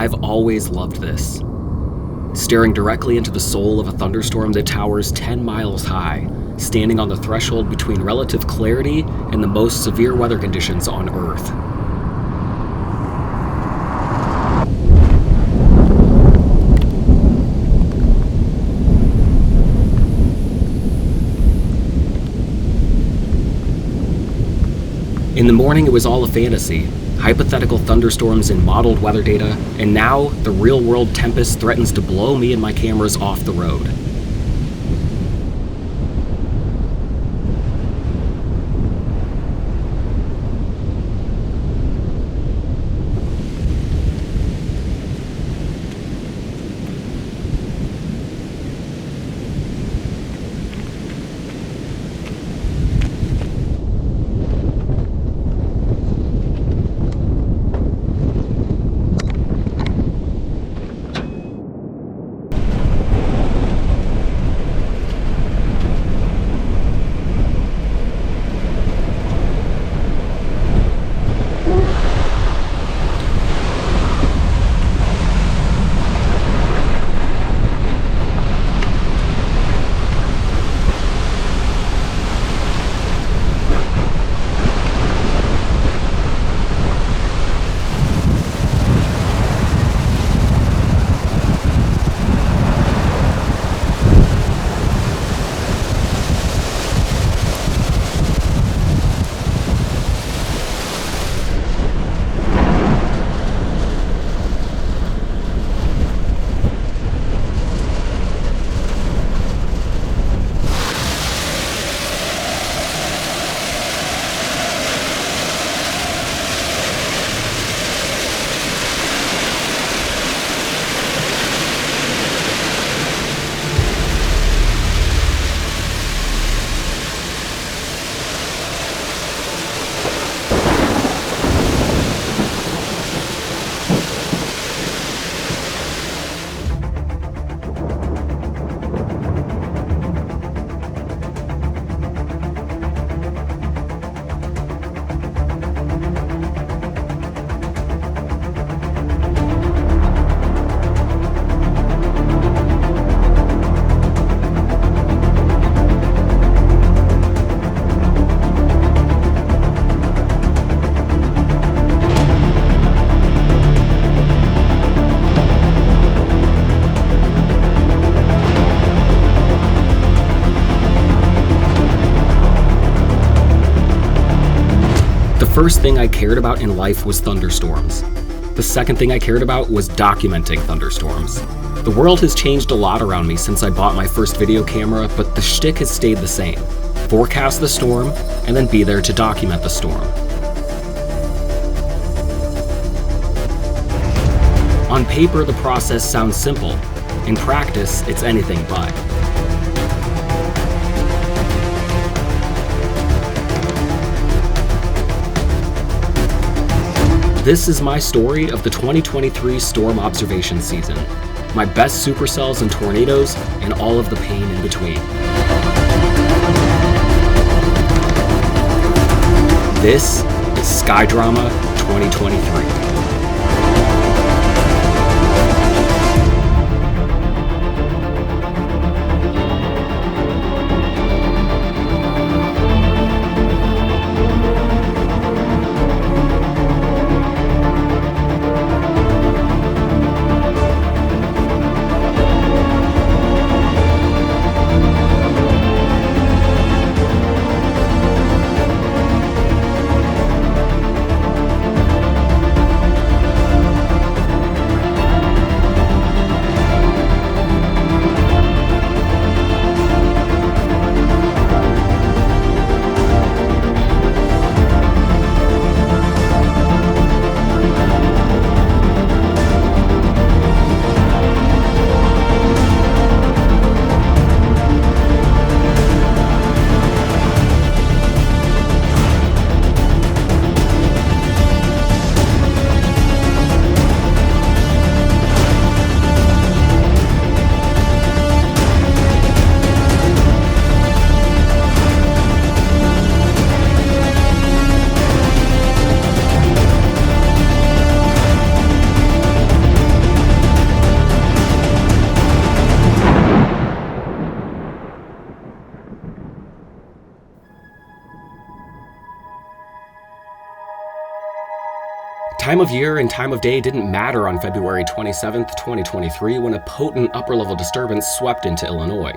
I've always loved this. Staring directly into the soul of a thunderstorm that towers 10 miles high, standing on the threshold between relative clarity and the most severe weather conditions on Earth. In the morning, it was all a fantasy. Hypothetical thunderstorms and modeled weather data, and now the real-world tempest threatens to blow me and my cameras off the road. The first thing I cared about in life was thunderstorms. The second thing I cared about was documenting thunderstorms. The world has changed a lot around me since I bought my first video camera, but the shtick has stayed the same. Forecast the storm, and then be there to document the storm. On paper, the process sounds simple. In practice, it's anything but. This is my story of the 2023 storm observation season. My best supercells and tornadoes, and all of the pain in between. This is Sky Drama 2023. Time of year and time of day didn't matter on February 27th, 2023, when a potent upper-level disturbance swept into Illinois.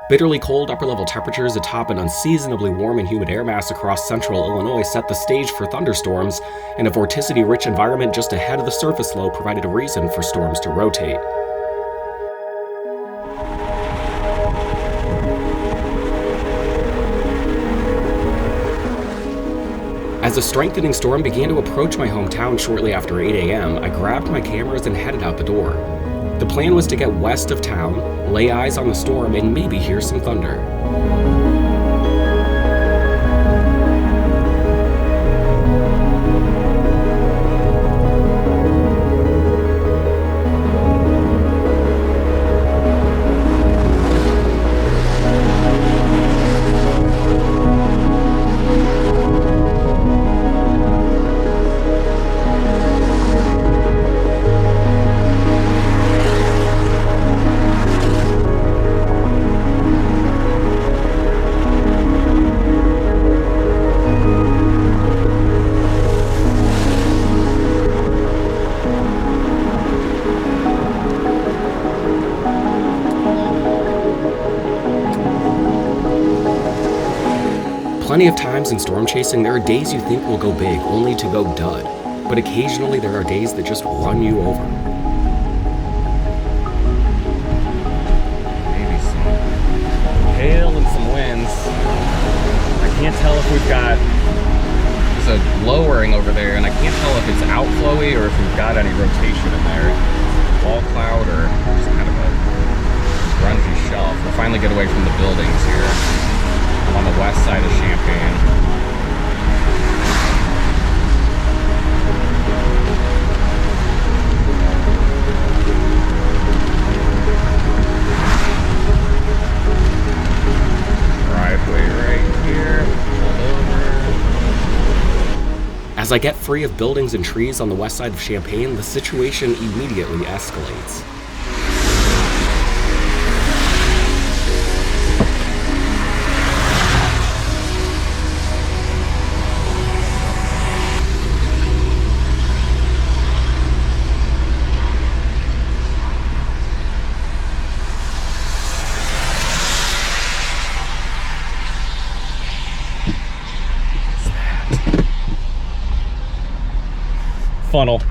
Bitterly cold upper-level temperatures atop an unseasonably warm and humid air mass across central Illinois set the stage for thunderstorms, and a vorticity-rich environment just ahead of the surface low provided a reason for storms to rotate. As a strengthening storm began to approach my hometown shortly after 8 a.m., I grabbed my cameras and headed out the door. The plan was to get west of town, lay eyes on the storm, and maybe hear some thunder. Plenty of times in storm chasing, there are days you think will go big, only to go dud. But occasionally there are days that just run you over. Maybe some hail and some winds. I can't tell if we've got... There's a lowering over there, and I can't tell if it's outflowy or if we've got any rotation in there. Wall cloud or just kind of a grungy shelf. We'll finally get away from the buildings here. I'm on the west side of Champaign. Driveway right here. Pull over. As I get free of buildings and trees on the west side of Champaign, the situation immediately escalates. Funnel.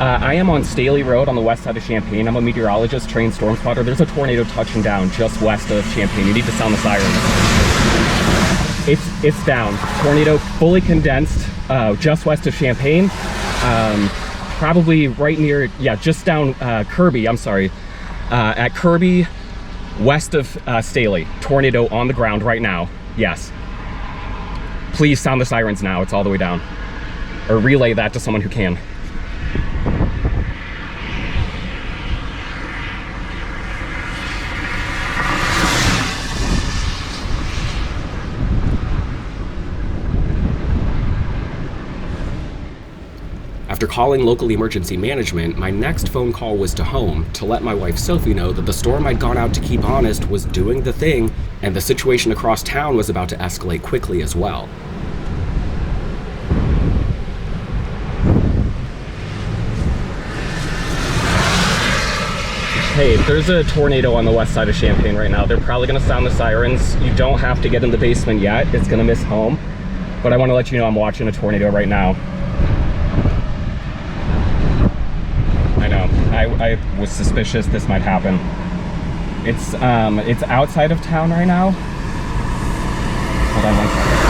I am on Staley Road on the west side of Champaign. I'm a meteorologist, trained storm spotter. There's a tornado touching down just west of Champaign. You need to sound the siren. It's down. Tornado fully condensed just west of Champaign. Probably right near, yeah, just down Kirby, I'm sorry. At Kirby, west of Staley. Tornado on the ground right now. Yes. Please sound the sirens now. It's all the way down. Or relay that to someone who can. After calling local emergency management, my next phone call was to home to let my wife Sophie know that the storm I'd gone out to keep honest was doing the thing, and the situation across town was about to escalate quickly as well. Hey, there's a tornado on the west side of Champaign right now. They're probably gonna sound the sirens. You don't have to get in the basement yet. It's gonna miss home. But I wanna let you know I'm watching a tornado right now. I know, I was suspicious this might happen. It's outside of town right now. Hold on one second.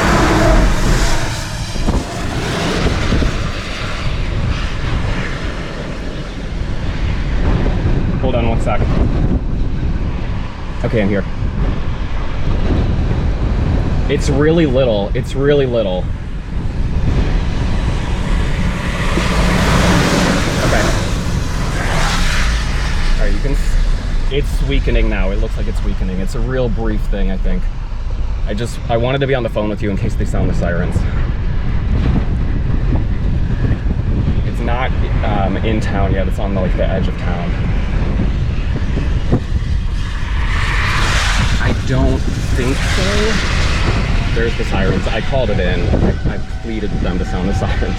Hold on one second. Okay, I'm here. It's really little. It's really little. It's weakening now. It looks like it's weakening. It's a real brief thing, I think. I wanted to be on the phone with you in case they sound the sirens. It's not in town yet. It's on the edge of town. I don't think so. There's the sirens. I called it in. I pleaded with them to sound the sirens.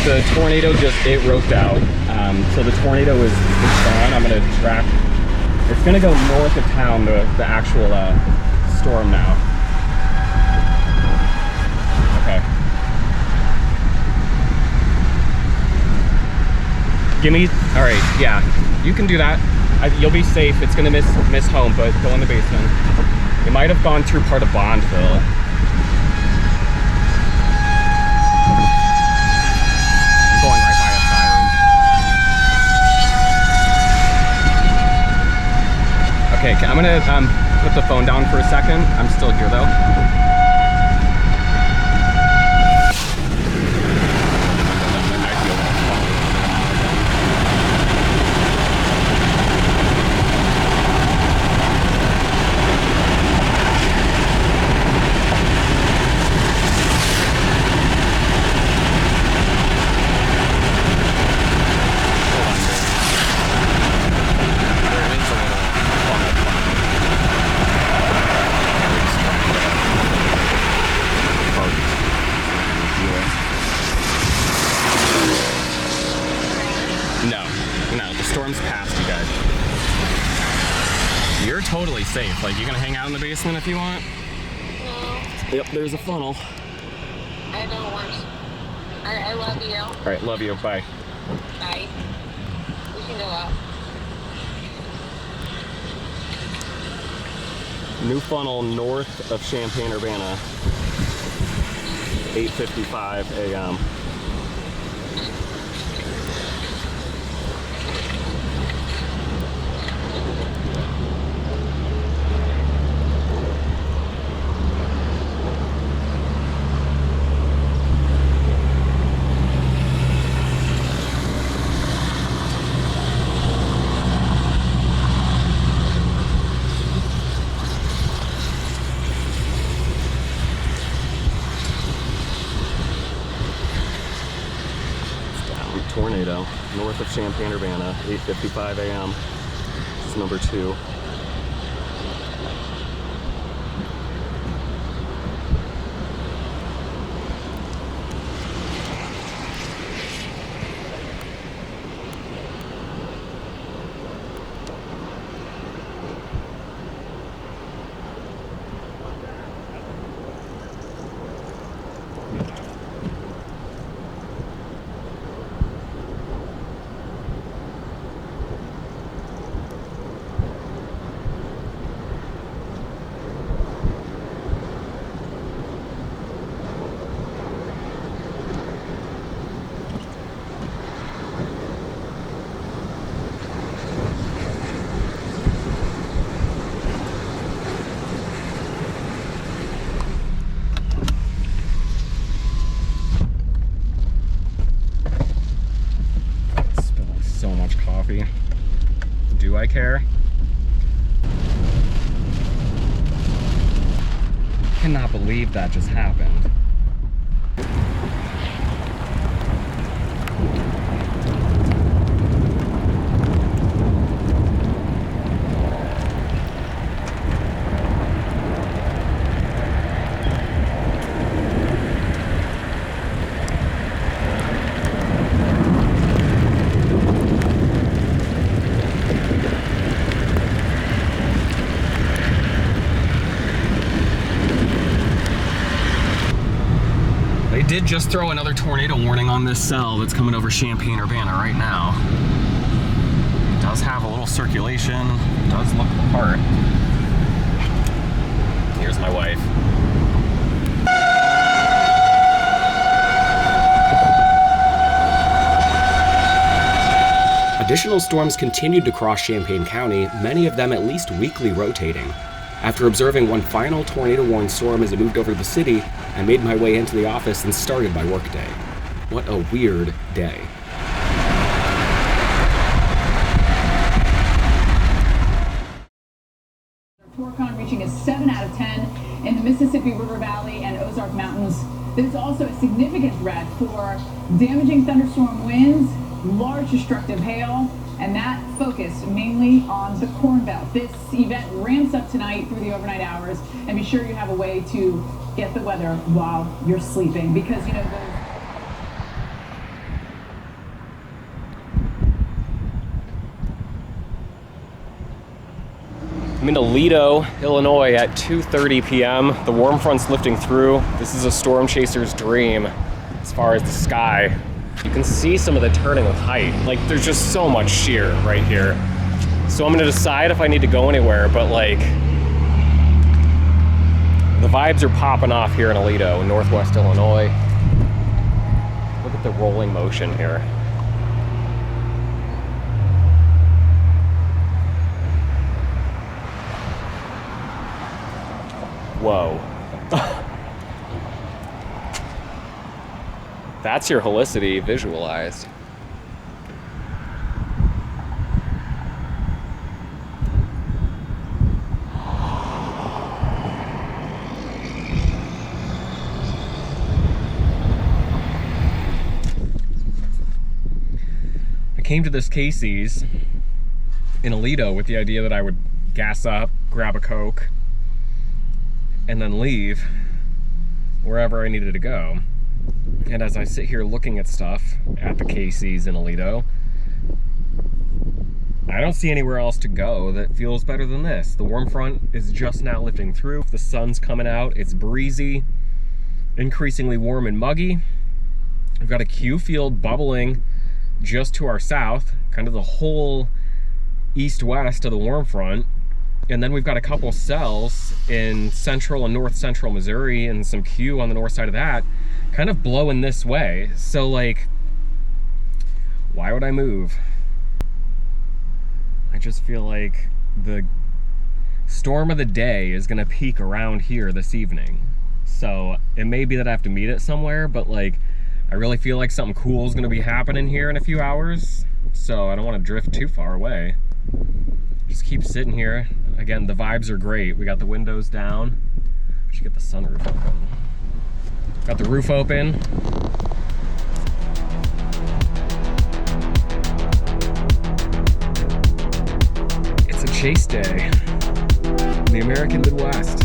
The tornado it roped out. So the tornado is gone. I'm gonna track. It's gonna go north of town, the actual storm now. Okay. All right, yeah, you can do that. You'll be safe. It's gonna miss home, but go in the basement. It might have gone through part of Bondville. I'm going right by a siren. Okay, I'm gonna put the phone down for a second. I'm still here though. Totally safe. Like, you gonna hang out in the basement if you want? No. Yep, there's a funnel. I don't want to. I love you. All right, love you. Bye. Bye. We can go out. New funnel north of Champaign, Urbana. 8:55 a.m. Tornado north of Champaign, Urbana, 8:55 a.m. It's number 2. Do I care? I cannot believe that just happened. Did just throw another tornado warning on this cell that's coming over Champaign, Urbana right now. It does have a little circulation, does look the part. Here's my wife. Additional storms continued to cross Champaign County, many of them at least weekly rotating. After observing one final tornado-warned storm as it moved over the city, I made my way into the office and started my workday. What a weird day. Torcon reaching a 7 out of 10 in the Mississippi River Valley and Ozark Mountains. There's also a significant threat for damaging thunderstorm winds, large destructive hail, and that focused mainly on the Corn Belt. This event ramps up tonight through the overnight hours, and be sure you have a way to get the weather while you're sleeping, because you know I'm in Toledo, Illinois at 2:30 p.m. The warm front's lifting through. This is a storm chaser's dream as far as the sky. You can see some of the turning with height. Like, there's just so much shear right here. So I'm gonna decide if I need to go anywhere, but like, the vibes are popping off here in Toledo, Northwest Illinois. Look at the rolling motion here. Whoa. That's your helicity visualized. I came to this Casey's in Toledo with the idea that I would gas up, grab a Coke, and then leave wherever I needed to go. And as I sit here looking at stuff at the Casey's in Toledo, I don't see anywhere else to go that feels better than this. The warm front is just now lifting through. The sun's coming out, it's breezy, increasingly warm and muggy. We've got a Q field bubbling just to our south, kind of the whole east-west of the warm front. And then we've got a couple cells in central and north central Missouri and some Q on the north side of that, kind of blowing this way. So like, why would I move? I just feel like the storm of the day is gonna peak around here this evening. So it may be that I have to meet it somewhere, but like, I really feel like something cool is gonna be happening here in a few hours. So I don't wanna drift too far away. Just keep sitting here. Again, the vibes are great. We got the windows down. We should get the sunroof open. Got the roof open. It's a chase day in the American Midwest.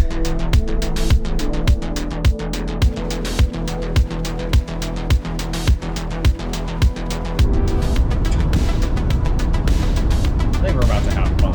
I think we're about to have fun.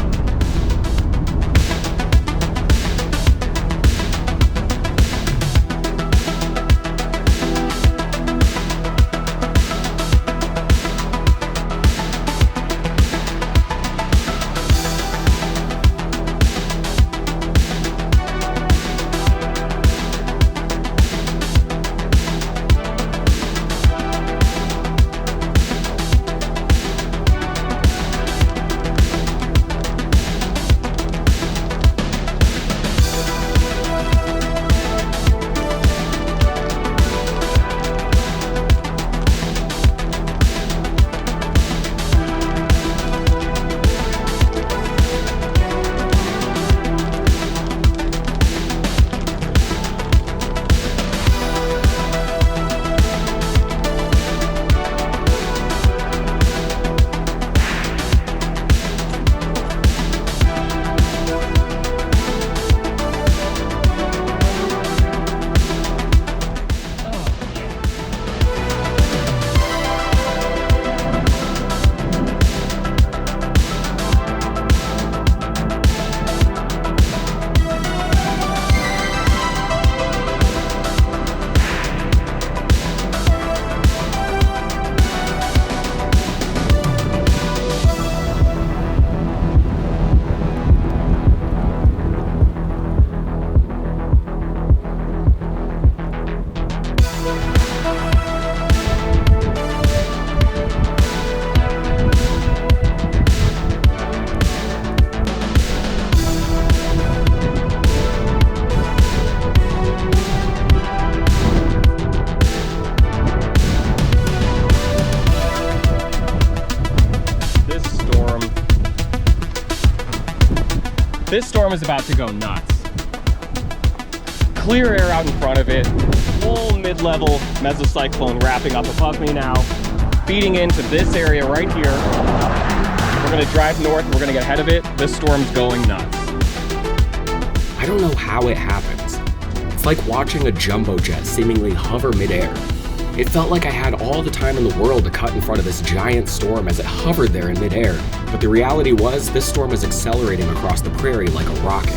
This storm is about to go nuts. Clear air out in front of it, full mid-level mesocyclone wrapping up above me now, feeding into this area right here. We're gonna drive north, we're gonna get ahead of it. This storm's going nuts. I don't know how it happens. It's like watching a jumbo jet seemingly hover midair. It felt like I had all the time in the world to cut in front of this giant storm as it hovered there in midair, but the reality was this storm was accelerating across the prairie like a rocket.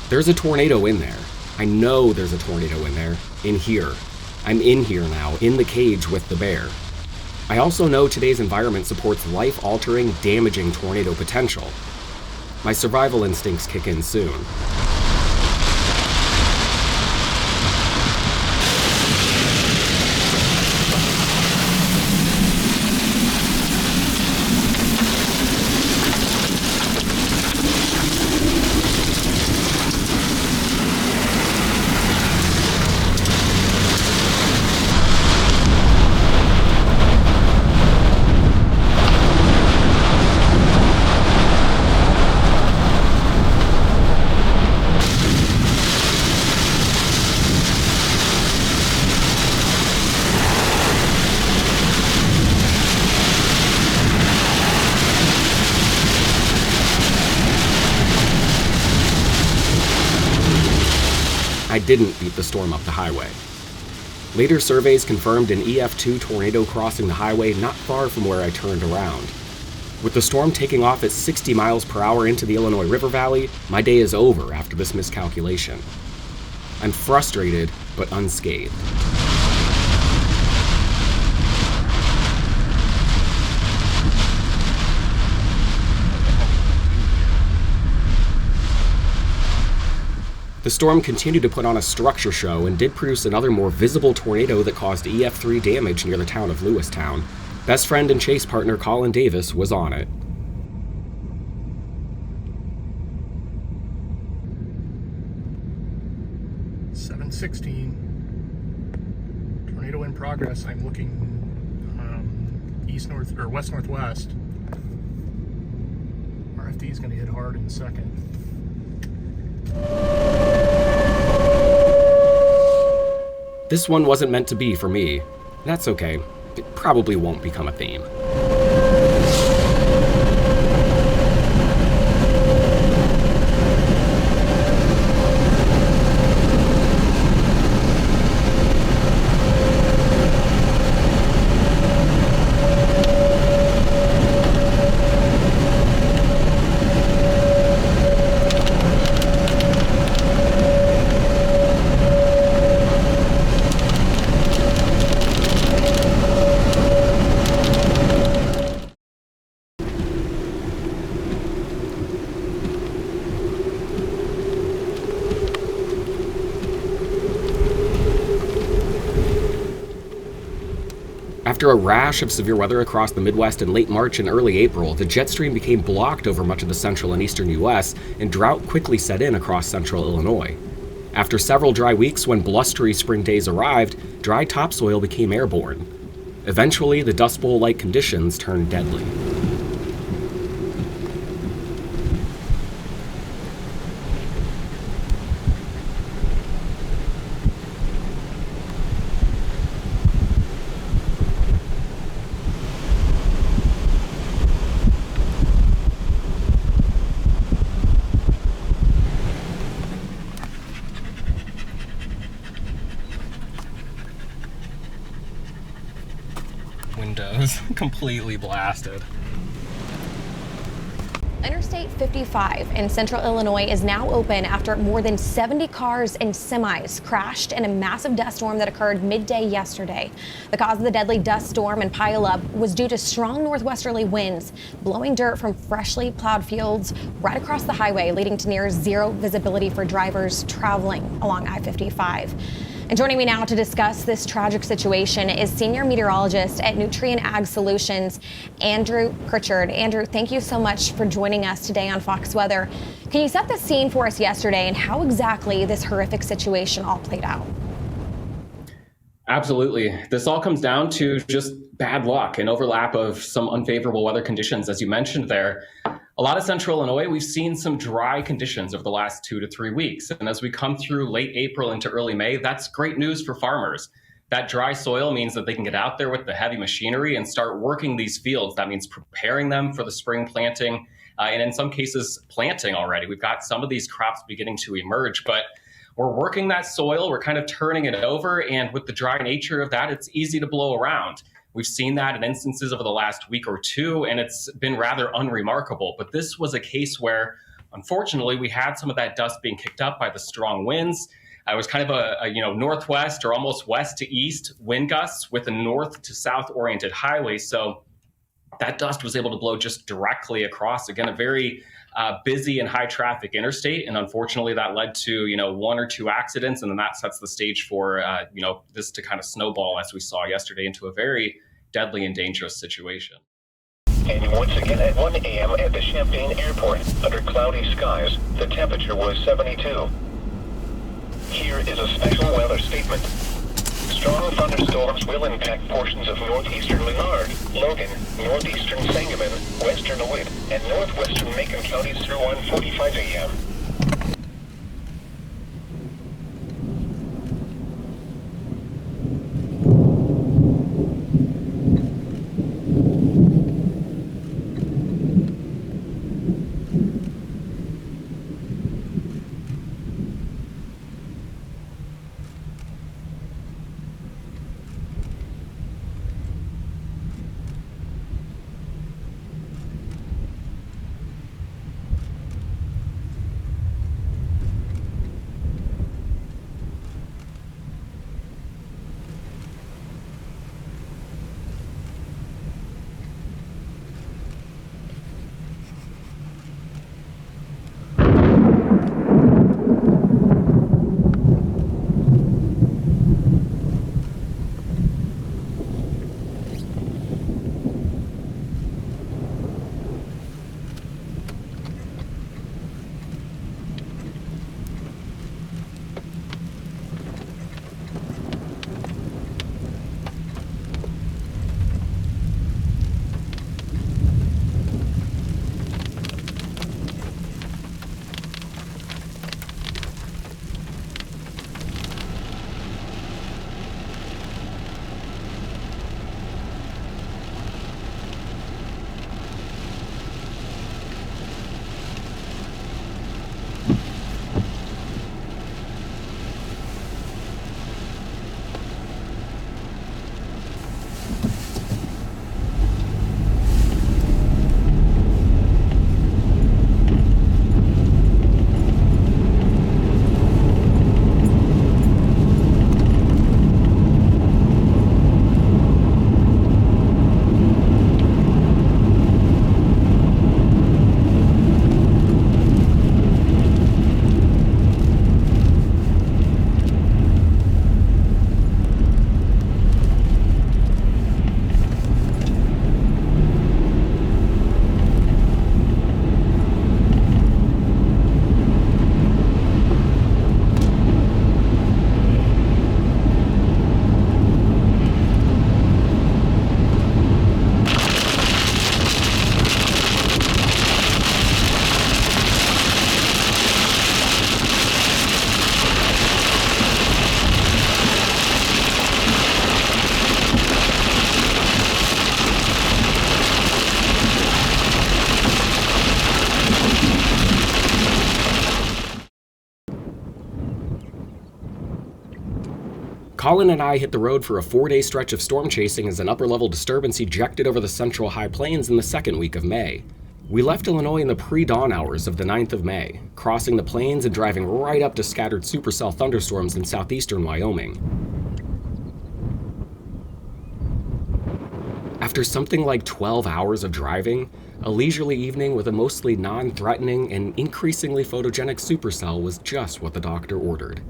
There's a tornado in there. I know there's a tornado in there. In here. I'm in here now, in the cage with the bear. I also know today's environment supports life-altering, damaging tornado potential. My survival instincts kick in soon. I didn't beat the storm up the highway. Later surveys confirmed an EF2 tornado crossing the highway not far from where I turned around. With the storm taking off at 60 miles per hour into the Illinois River Valley, my day is over after this miscalculation. I'm frustrated, but unscathed. The storm continued to put on a structure show and did produce another more visible tornado that caused EF3 damage near the town of Lewistown. Best friend and chase partner Colin Davis was on it. .16. Tornado in progress. I'm looking east-north or west-northwest. RFD is going to hit hard in a second. This one wasn't meant to be for me. That's okay. It probably won't become a theme. After a rash of severe weather across the Midwest in late March and early April, the jet stream became blocked over much of the central and eastern U.S., and drought quickly set in across central Illinois. After several dry weeks when blustery spring days arrived, dry topsoil became airborne. Eventually, the Dust Bowl-like conditions turned deadly. windows completely blasted. Interstate 55 in central Illinois is now open after more than 70 cars and semis crashed in a massive dust storm that occurred midday yesterday. The cause of the deadly dust storm and pileup was due to strong northwesterly winds blowing dirt from freshly plowed fields right across the highway, leading to near zero visibility for drivers traveling along I-55. And joining me now to discuss this tragic situation is senior meteorologist at Nutrient Ag Solutions, Andrew Pritchard. Andrew, thank you so much for joining us today on Fox Weather. Can you set the scene for us yesterday and how exactly this horrific situation all played out? Absolutely. This all comes down to just bad luck and overlap of some unfavorable weather conditions, as you mentioned there. A lot of central Illinois, we've seen some dry conditions over the last 2 to 3 weeks. And as we come through late April into early May, that's great news for farmers. That dry soil means that they can get out there with the heavy machinery and start working these fields. That means preparing them for the spring planting, and in some cases, planting already. We've got some of these crops beginning to emerge, but we're working that soil, we're kind of turning it over, and with the dry nature of that, it's easy to blow around. We've seen that in instances over the last week or two, and it's been rather unremarkable. But this was a case where, unfortunately, we had some of that dust being kicked up by the strong winds. It was kind of a northwest or almost west to east wind gusts with a north to south oriented highway. So that dust was able to blow just directly across, again, a very busy and high traffic interstate. And unfortunately, that led to, 1 or 2 accidents. And then that sets the stage for, this to kind of snowball, as we saw yesterday, into a very deadly and dangerous situation. And once again at 1 a.m. at the Champaign airport, under cloudy skies, the temperature was 72. Here is a special weather statement. Strong thunderstorms will impact portions of northeastern Leonard, Logan, northeastern Sangamon, western DeWitt, and northwestern Macon counties through 1:45 a.m. Colin and I hit the road for a 4-day stretch of storm chasing as an upper-level disturbance ejected over the central high plains in the second week of May. We left Illinois in the pre-dawn hours of the 9th of May, crossing the plains and driving right up to scattered supercell thunderstorms in southeastern Wyoming. After something like 12 hours of driving, a leisurely evening with a mostly non-threatening and increasingly photogenic supercell was just what the doctor ordered.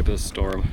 This storm.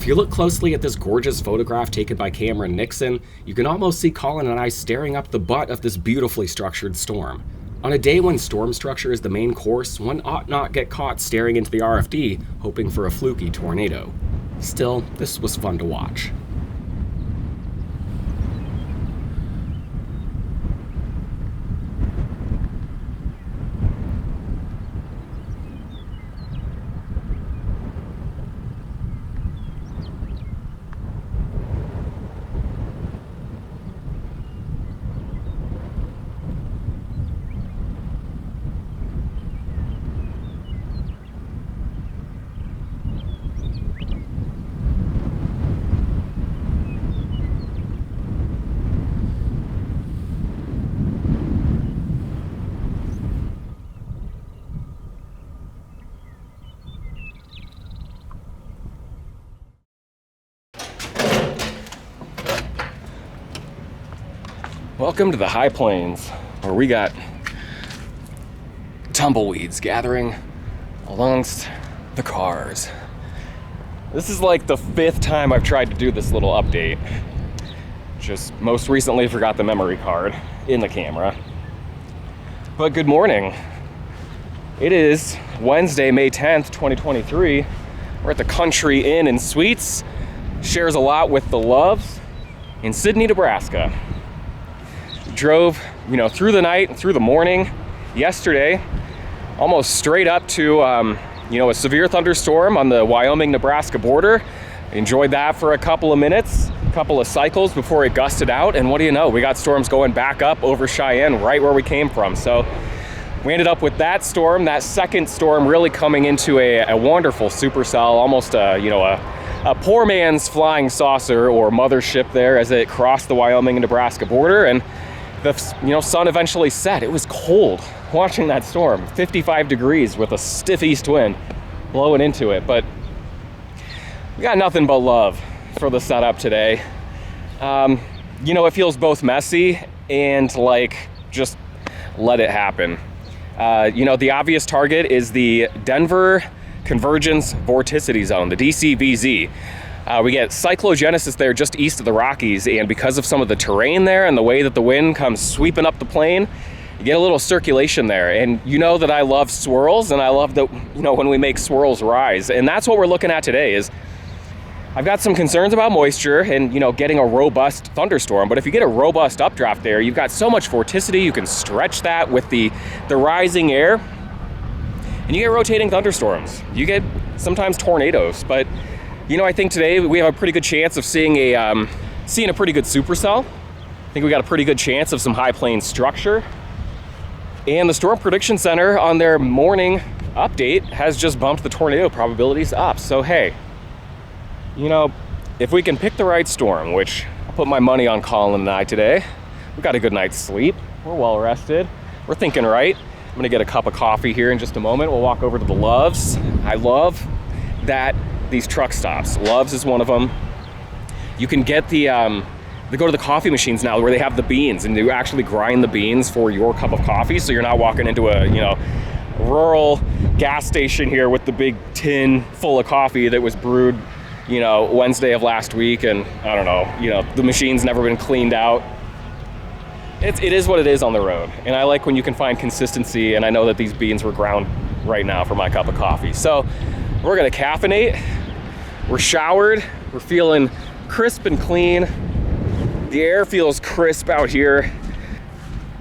If you look closely at this gorgeous photograph taken by Cameron Nixon, you can almost see Colin and I staring up the butt of this beautifully structured storm. On a day when storm structure is the main course, one ought not get caught staring into the RFD, hoping for a fluky tornado. Still, this was fun to watch. Welcome to the high plains, where we got tumbleweeds gathering amongst the cars. This is like the 5th time I've tried to do this little update. Just most recently forgot the memory card in the camera. But good morning. It is Wednesday, May 10th, 2023. We're at the Country Inn and Suites. Shares a lot with the Loves in Sidney, Nebraska. Drove, through the night and through the morning yesterday, almost straight up to, a severe thunderstorm on the Wyoming-Nebraska border. Enjoyed that for a couple of minutes, a couple of cycles before it gusted out. And what do you know? We got storms going back up over Cheyenne, right where we came from. So we ended up with that storm, that second storm really coming into a wonderful supercell, almost a poor man's flying saucer or mothership there as it crossed the Wyoming and Nebraska border. And the sun eventually set. It was cold watching that storm, 55 degrees with a stiff east wind blowing into it. But we got nothing but love for the setup today. It feels both messy and just let it happen. The obvious target is the Denver Convergence Vorticity Zone, the DCVZ. We get cyclogenesis there just east of the Rockies, and because of some of the terrain there and the way that the wind comes sweeping up the plain, you get a little circulation there. And you know that I love swirls, and I love that, when we make swirls rise. And that's what we're looking at today. Is I've got some concerns about moisture and, getting a robust thunderstorm. But if you get a robust updraft there, you've got so much vorticity, you can stretch that with the rising air, and you get rotating thunderstorms. You get sometimes tornadoes. But I think today we have a pretty good chance of seeing a pretty good supercell. I think we got a pretty good chance of some high plains structure. And the Storm Prediction Center on their morning update has just bumped the tornado probabilities up. So hey, if we can pick the right storm, which I'll put my money on Colin and I today, we got a good night's sleep. We're well rested. We're thinking right. I'm gonna get a cup of coffee here in just a moment. We'll walk over to the Loves. I love that these truck stops. Loves is one of them. You can get they go to the coffee machines now where they have the beans, and you actually grind the beans for your cup of coffee, so you're not walking into a rural gas station here with the big tin full of coffee that was brewed Wednesday of last week, and I don't know, the machine's never been cleaned out. It is what it is on the road, and I like when you can find consistency, and I know that these beans were ground right now for my cup of coffee. So we're gonna caffeinate, we're showered, we're feeling crisp and clean. The air feels crisp out here,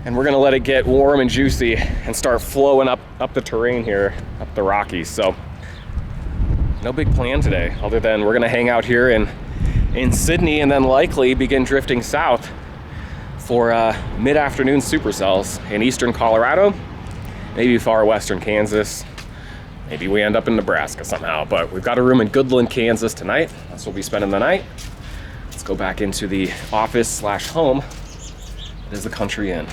and we're gonna let it get warm and juicy and start flowing up the terrain here, up the Rockies. So no big plan today, other than we're gonna hang out here in Sidney and then likely begin drifting south for mid-afternoon supercells in eastern Colorado, maybe far western Kansas. Maybe we end up in Nebraska somehow, but we've got a room in Goodland, Kansas tonight. That's where we'll be spending the night. Let's go back into the office/home. It is the Country Inn.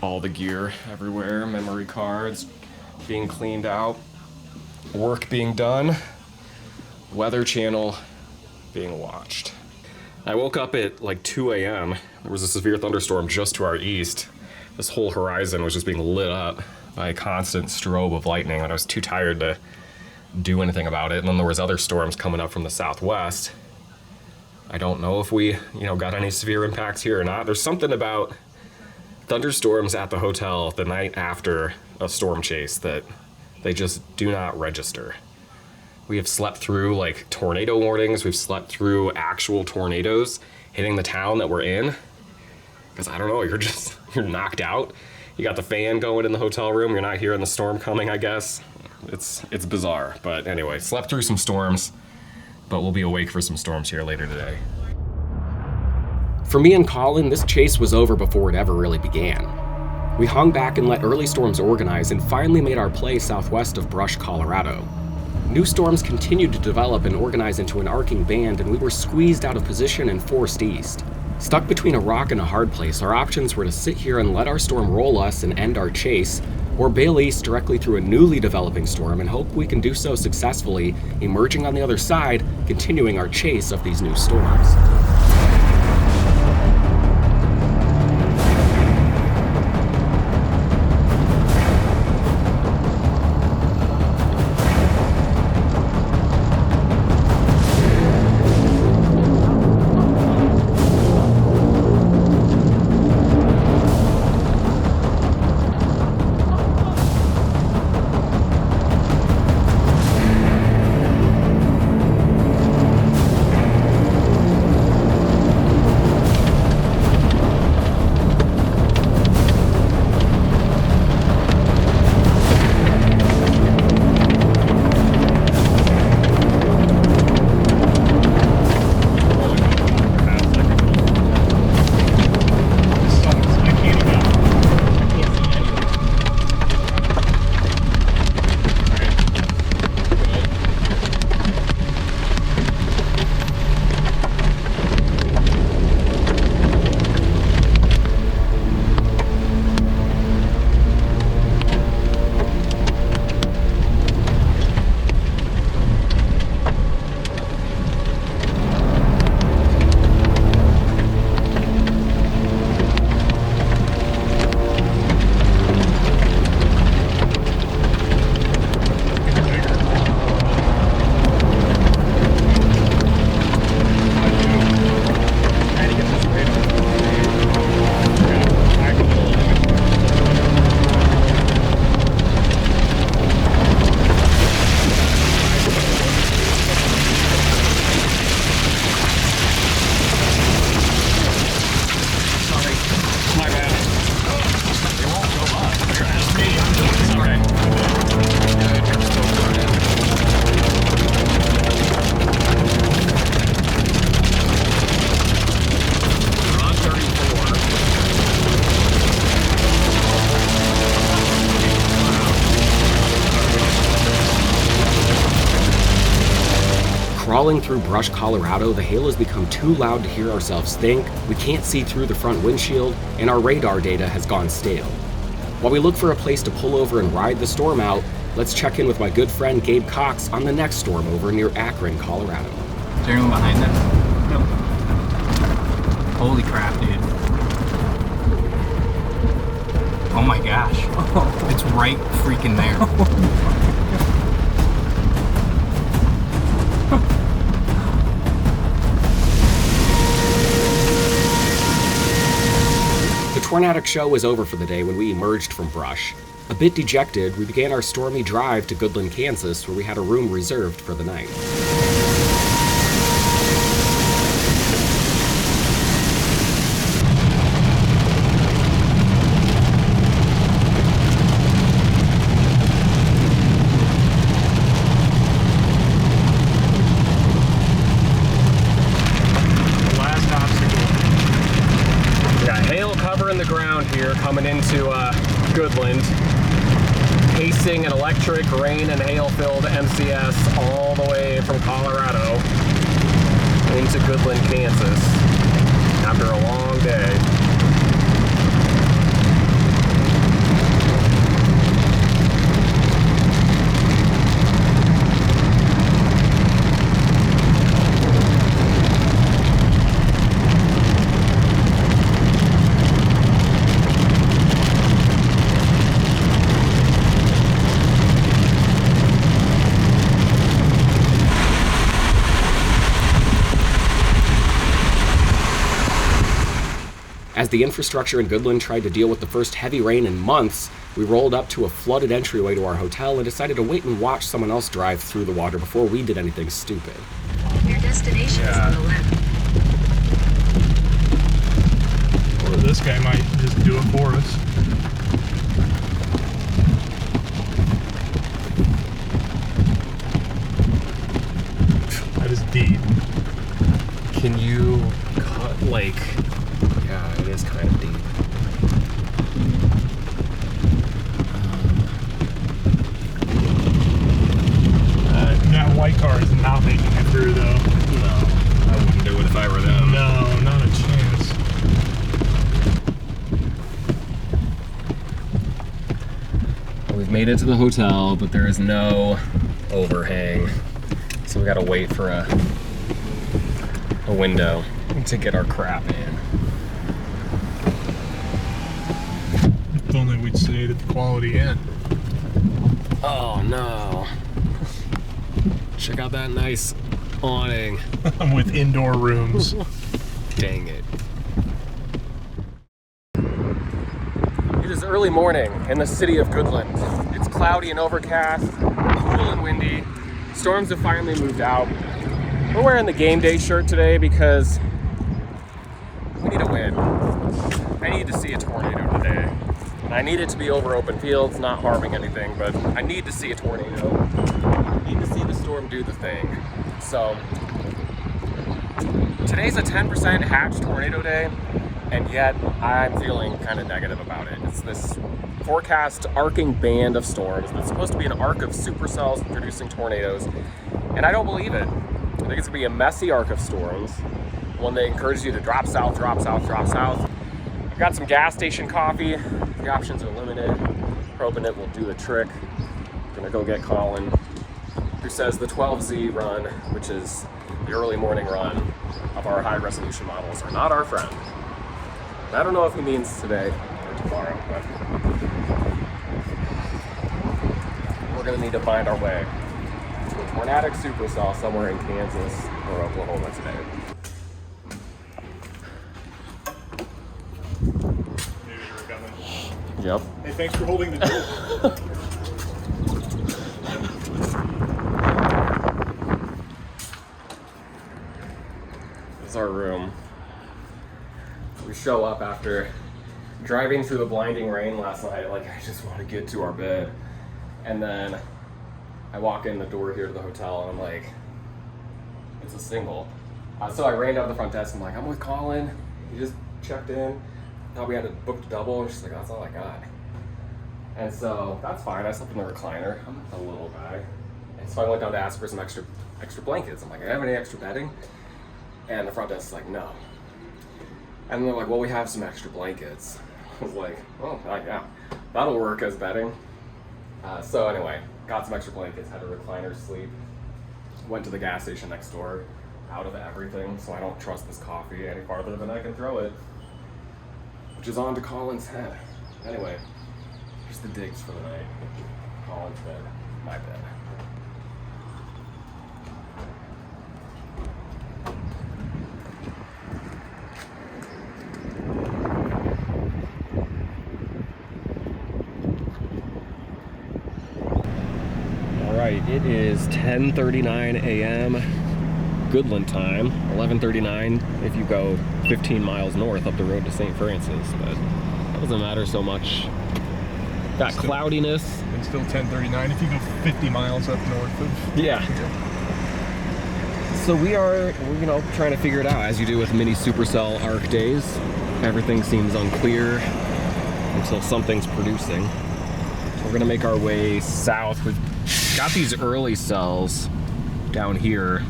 All the gear everywhere, memory cards being cleaned out, work being done, Weather Channel being watched. I woke up at 2 a.m. There was a severe thunderstorm just to our east. This whole horizon was just being lit up by a constant strobe of lightning, and I was too tired to do anything about it. And then there was other storms coming up from the southwest. I don't know if we, got any severe impacts here or not. There's something about thunderstorms at the hotel the night after a storm chase that they just do not register. We have slept through tornado warnings. We've slept through actual tornadoes hitting the town that we're in. Because I don't know, you're knocked out. You got the fan going in the hotel room. You're not hearing the storm coming, I guess. It's bizarre. But anyway, slept through some storms, but we'll be awake for some storms here later today. For me and Colin, this chase was over before it ever really began. We hung back and let early storms organize and finally made our play southwest of Brush, Colorado. New storms continued to develop and organize into an arcing band, and we were squeezed out of position and forced east. Stuck between a rock and a hard place, our options were to sit here and let our storm roll us and end our chase, or bail east directly through a newly developing storm and hope we can do so successfully, emerging on the other side, continuing our chase of these new storms. Crawling through brush, Colorado, the hail has become too loud to hear ourselves think, we can't see through the front windshield, and our radar data has gone stale. While we look for a place to pull over and ride the storm out, let's check in with my good friend Gabe Cox on the next storm over near Akron, Colorado. Is there anyone behind us? No. Holy crap, dude. Oh my gosh. It's right freaking there. The Tornadic show was over for the day when we emerged from brush. A bit dejected, we began our stormy drive to Goodland, Kansas, where we had a room reserved for the night. Coming into Goodland, pacing an electric, rain and hail-filled MCS all the way from Colorado into Goodland, Kansas after a long day. As the infrastructure in Goodland tried to deal with the first heavy rain in months, we rolled up to a flooded entryway to our hotel and decided to wait and watch someone else drive through the water before we did anything stupid. Your destination is on the left. Or this guy might just do it for us. That is deep. Can you cut, like... Yeah, it is kind of deep. That white car is not making it through, though. No, I wouldn't do it if I were them. No, not a chance. made it to the hotel, but there is no overhang. So we gotta wait for a window to get our crap in. If only we'd stayed at the Quality Inn. Oh no. Check out that nice awning. With indoor rooms. Dang it. It is early morning in the city of Goodland. It's cloudy and overcast, cool and windy. Storms have finally moved out. We're wearing the game day shirt today because we need a win. I need to see a tornado today. And I need it to be over open fields, not harming anything, but I need to see a tornado. I need to see the storm do the thing. So, today's a 10% hatch tornado day, and yet I'm feeling kind of negative about it. It's this forecast arcing band of storms that's supposed to be an arc of supercells producing tornadoes, and I don't believe it. I think it's gonna be a messy arc of storms, one that encourages you to drop south, drop south, drop south. I've got some gas station coffee. The options are limited. We're hoping it will do the trick. We're gonna go get Colin, who says the 12Z run, which is the early morning run of our high resolution models, are not our friend. And I don't know if he means today or tomorrow, but we're gonna need to find our way to a tornadic supercell somewhere in Kansas or Oklahoma today. Maybe you were coming. Yep. Hey, thanks for holding the door. This is our room. We show up after driving through the blinding rain last night, like I just want to get to our bed. And then I walk in the door here to the hotel and I'm like, it's a single. So I ran down to the front desk and I'm like, I'm with Colin. He just checked in. Thought we had a booked double. And she's like, that's all I got. And so that's fine. I slept in the recliner. I'm a little guy. And so I went down to ask for some extra blankets. I'm like, I have any extra bedding? And the front desk is like, no. And they're like, well, we have some extra blankets. I was like, oh, yeah, that'll work as bedding. So anyway, got some extra blankets, had a recliner sleep, went to the gas station next door, out of everything, so I don't trust this coffee any farther than I can throw it, which is on to Colin's head. Anyway, here's the digs for the night. Colin's bed, my bed. It is 10:39 a.m. Goodland time, 11:39 if you go 15 miles north up the road to St. Francis, but that doesn't matter so much. Got cloudiness. It's still 10:39 if you go 50 miles up north of... Yeah. So we're trying to figure it out, as you do with mini supercell arc days. Everything seems unclear until something's producing. We're gonna make our way south. We've got these early cells down here,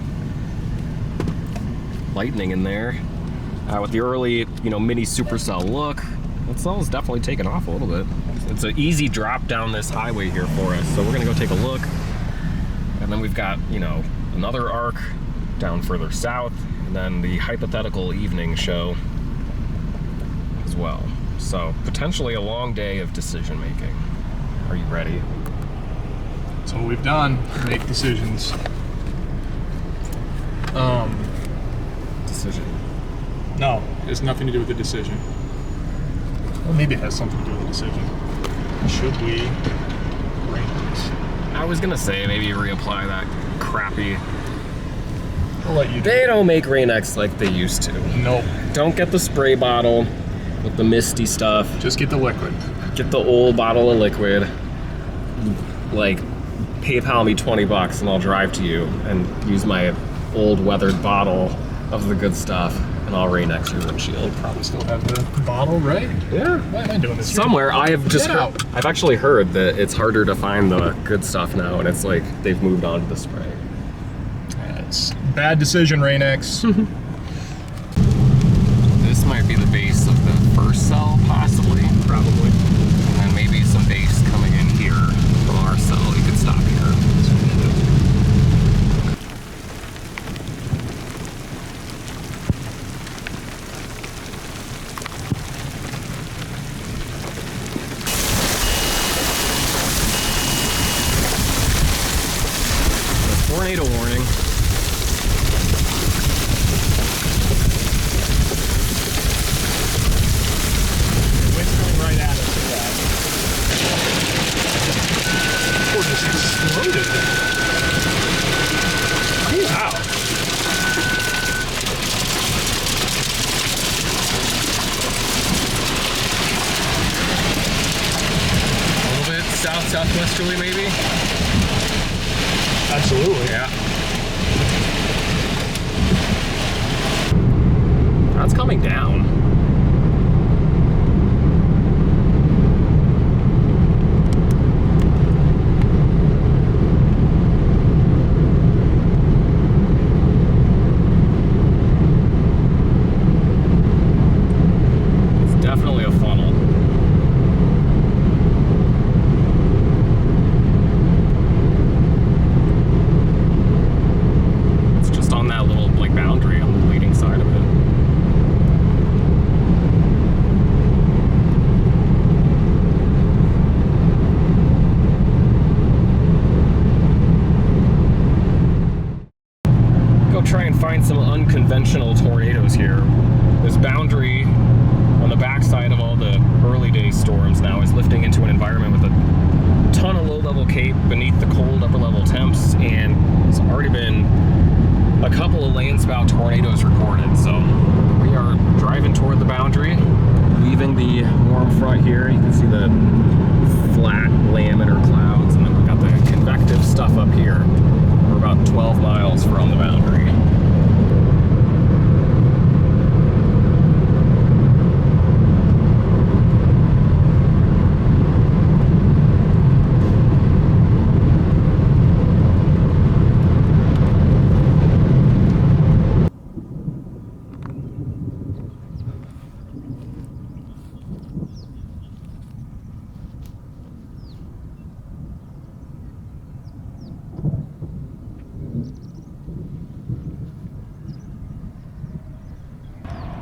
lightning in there. With the early, mini supercell look, that cell's definitely taken off a little bit. It's an easy drop down this highway here for us, so we're gonna go take a look. And then we've got, another arc down further south, and then the hypothetical evening show as well. So potentially a long day of decision making. Are you ready? That's what we've done, make decisions. Decision. No, it has nothing to do with the decision. Well, maybe it has something to do with the decision. Should we rank this? I was gonna say maybe reapply that crappy. I'll let you do They don't make Rain-X like they used to. Nope. Don't get the spray bottle with the misty stuff. Just get the liquid. Get the old bottle of liquid. Like, PayPal me $20 and I'll drive to you and use my old weathered bottle of the good stuff and I'll Rain-X your windshield. Probably still have the bottle, right? Yeah. Why am I doing this? Somewhere I've actually heard that it's harder to find the good stuff now, and it's like they've moved on to the spray. It's bad decision, Rain-X. This might be the base of the first cell, possibly. Probably. And then maybe some base coming in here. tornado warning. Wind's coming right at us. Or just exploded. Wow. A little bit southwesterly, maybe? Absolutely. Yeah. That's coming down. It's definitely a funnel. It's just on that little like boundary on the leading side of it. Go try and find some unconventional tornadoes here. This boundary on the backside of all the early day storms now is lifting into an environment with a ton of low-level cape beneath the cold upper-level temps, and it's already been a couple of land-spout tornadoes recorded. So we are driving toward the boundary, leaving the warm front here. You can see the flat laminar clouds, and then we've got the convective stuff up here. We're about 12 miles from the boundary.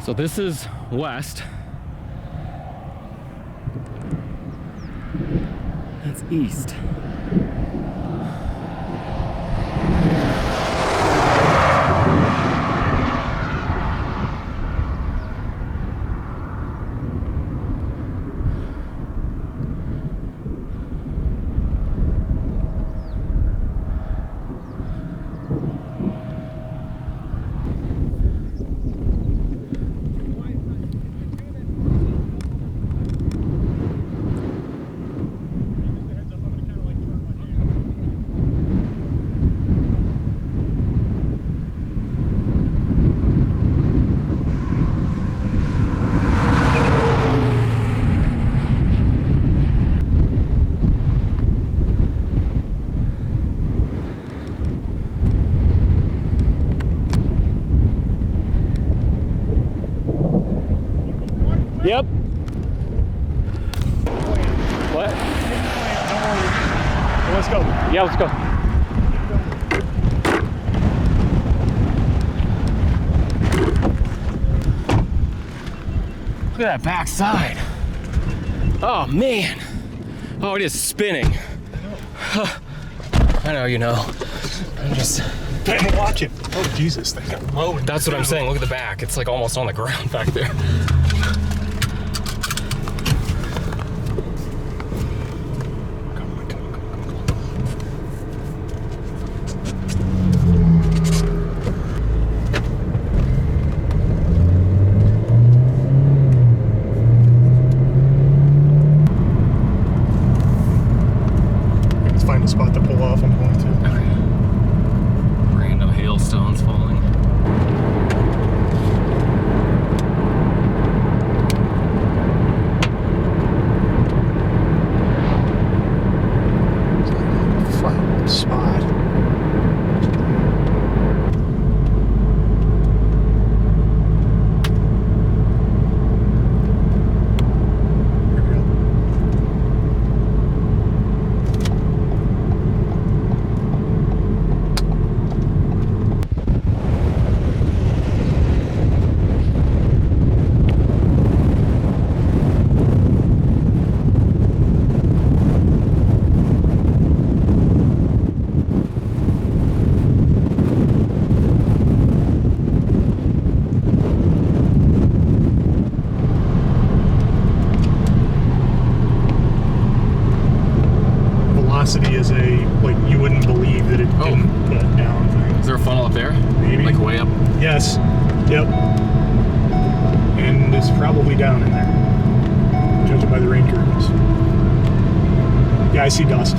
So this is west. That's east. Yep. What? Let's go. Yeah, let's go. Look at that backside. Oh man. Oh, it is spinning. I know, you know. I'm just watch it. Oh Jesus, they got low. That's what I'm saying. Look at the back. It's like almost on the ground back there. Find a spot to pull off. I'm going to. Okay. Random hailstones falling. Flat spot. it didn't put down things. Is there a funnel up there? Maybe. Like way up? Yes. Yep. And it's probably down in there, judging by the rain curtains. Yeah, I see dust.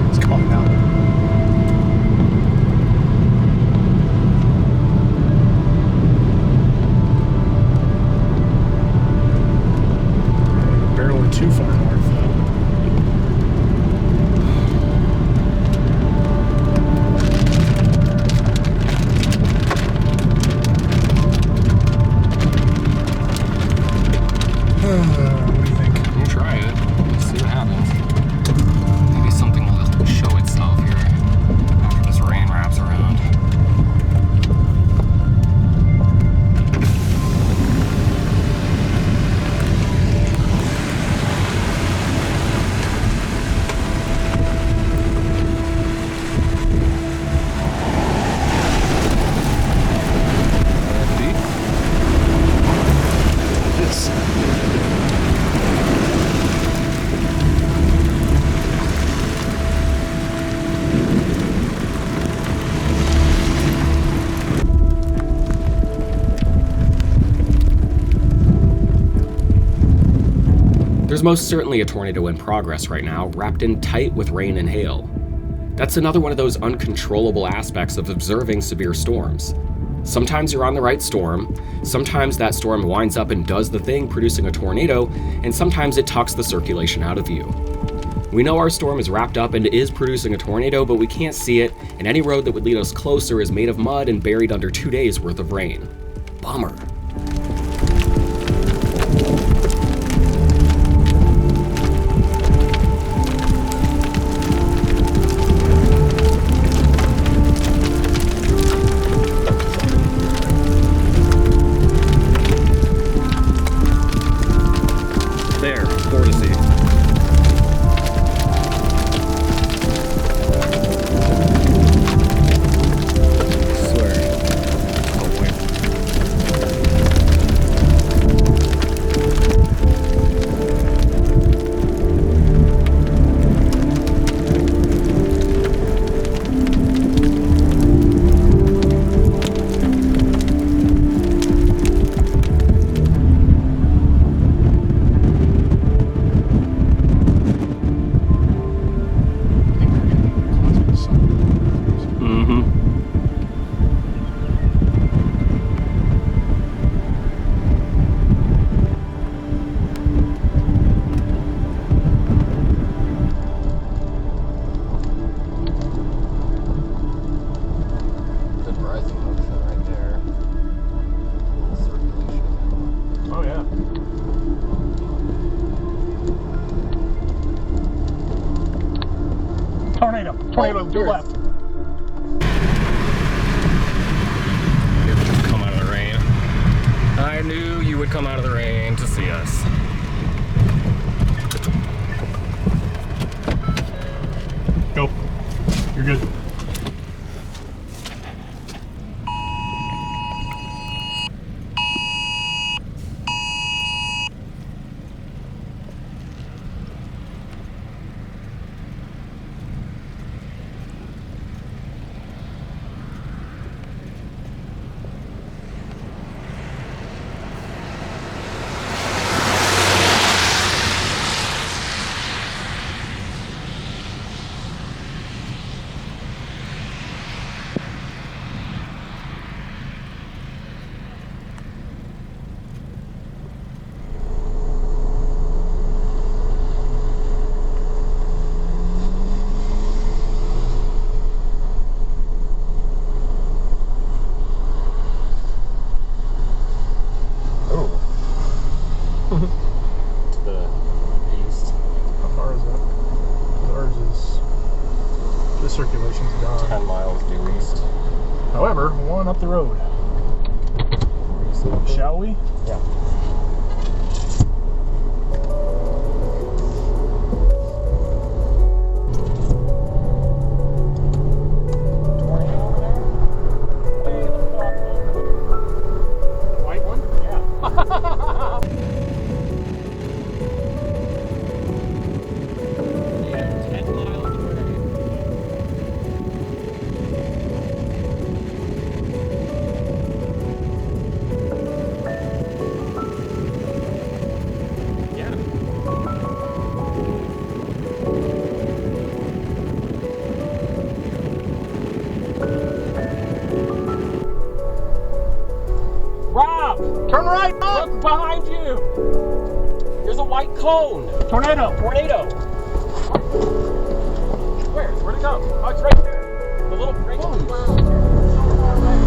It's coming down. Barreling too far north, though. What do you think? We'll try it. Let's see what happens. Maybe something will show itself here after this rain wraps around. There's most certainly a tornado in progress right now, wrapped in tight with rain and hail. That's another one of those uncontrollable aspects of observing severe storms. Sometimes you're on the right storm, sometimes that storm winds up and does the thing, producing a tornado, and sometimes it tucks the circulation out of view. We know our storm is wrapped up and is producing a tornado, but we can't see it, and any road that would lead us closer is made of mud and buried under 2 days worth of rain. Bummer. There, more to see. Tornado to the left. Come out of the rain. I knew you would come out of the rain to see us. Go. You're good. Circulation's gone. 10 miles due east. However, one up the road. Shall we? Yeah. White one? Yeah. right! Look behind you! There's a white cone! Tornado! Tornado! Where'd it go? Oh, it's right there! The little ring. So far away.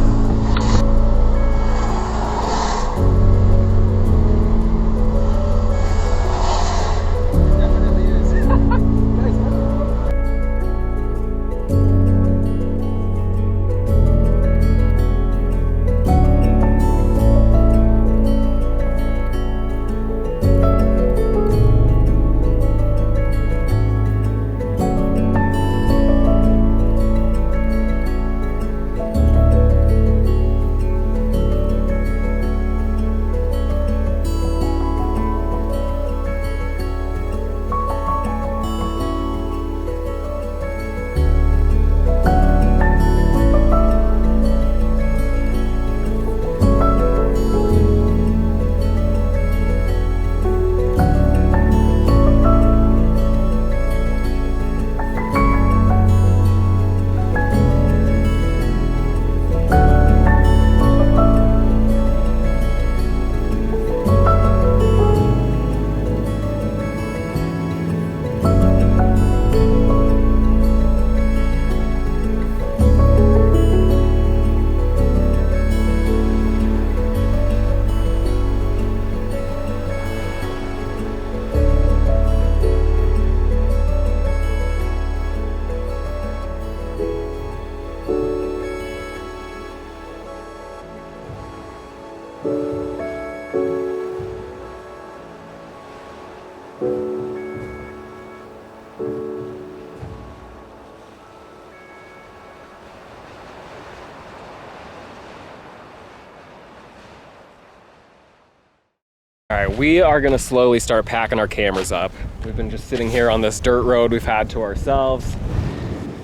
All right, we are gonna slowly start packing our cameras up. We've been just sitting here on this dirt road we've had to ourselves,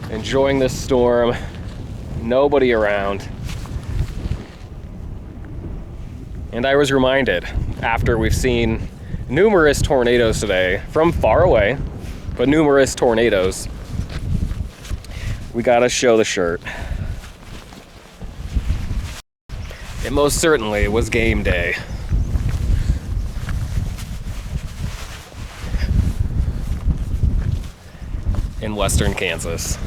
enjoying this storm, nobody around. And I was reminded, after we've seen numerous tornadoes today, from far away, but numerous tornadoes, we gotta show the shirt. It most certainly was game day. In western Kansas.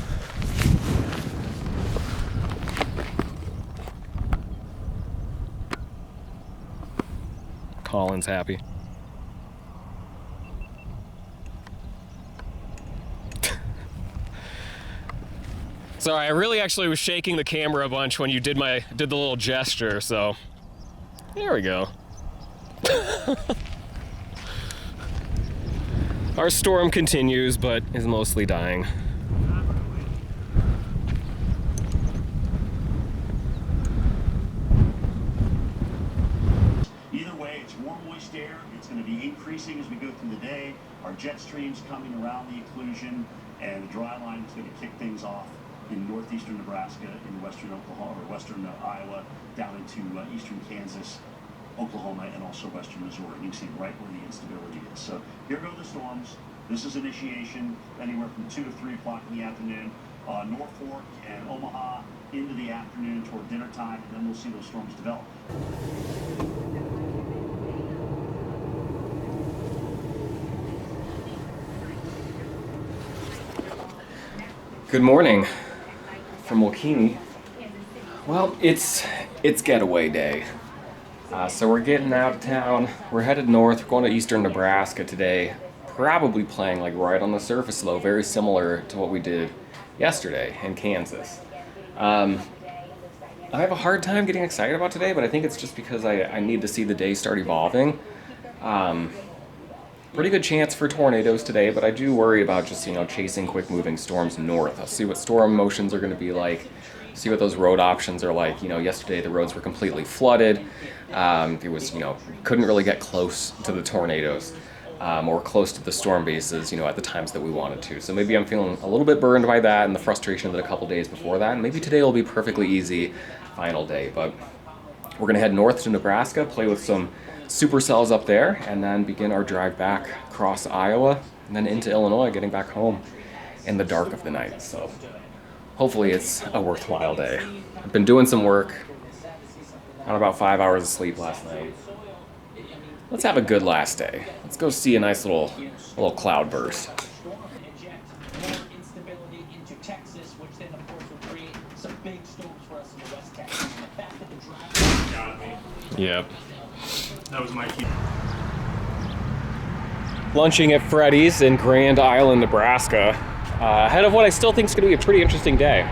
Colin's happy. Sorry, I really actually was shaking the camera a bunch when you did the little gesture, so there we go. Our storm continues, but is mostly dying. Either way, it's warm, moist air. It's going to be increasing as we go through the day. Our jet stream's coming around the occlusion, and the dry line is going to kick things off in northeastern Nebraska, in western Oklahoma, or western Iowa, down into eastern Kansas, Oklahoma, and also western Missouri. You can see right where the instability is. So here go the storms. This is initiation anywhere from 2 to 3 o'clock in the afternoon. North Fork and Omaha into the afternoon toward dinner time, and then we'll see those storms develop. Good morning from Wakini. Well, it's getaway day. So we're getting out of town. We're headed north. We're going to eastern Nebraska today. Probably playing like right on the surface low, very similar to what we did yesterday in Kansas. I have a hard time getting excited about today, but I think it's just because I need to see the day start evolving. Pretty good chance for tornadoes today, but I do worry about just, chasing quick moving storms north. I'll see what storm motions are going to be like, see what those road options are like. Yesterday the roads were completely flooded. It was, couldn't really get close to the tornadoes. Or close to the storm bases, at the times that we wanted to. So maybe I'm feeling a little bit burned by that and the frustration of it a couple days before that. And maybe today will be perfectly easy final day. But we're gonna head north to Nebraska, play with some Supercells up there, and then begin our drive back across Iowa and then into Illinois, getting back home in the dark of the night. So hopefully it's a worthwhile day. I've been doing some work, had about 5 hours of sleep last night. Let's have a good last day. Let's go see a nice little cloud burst. Yep. That was my key. Lunching at Freddy's in Grand Island, Nebraska, ahead of what I still think is going to be a pretty interesting day.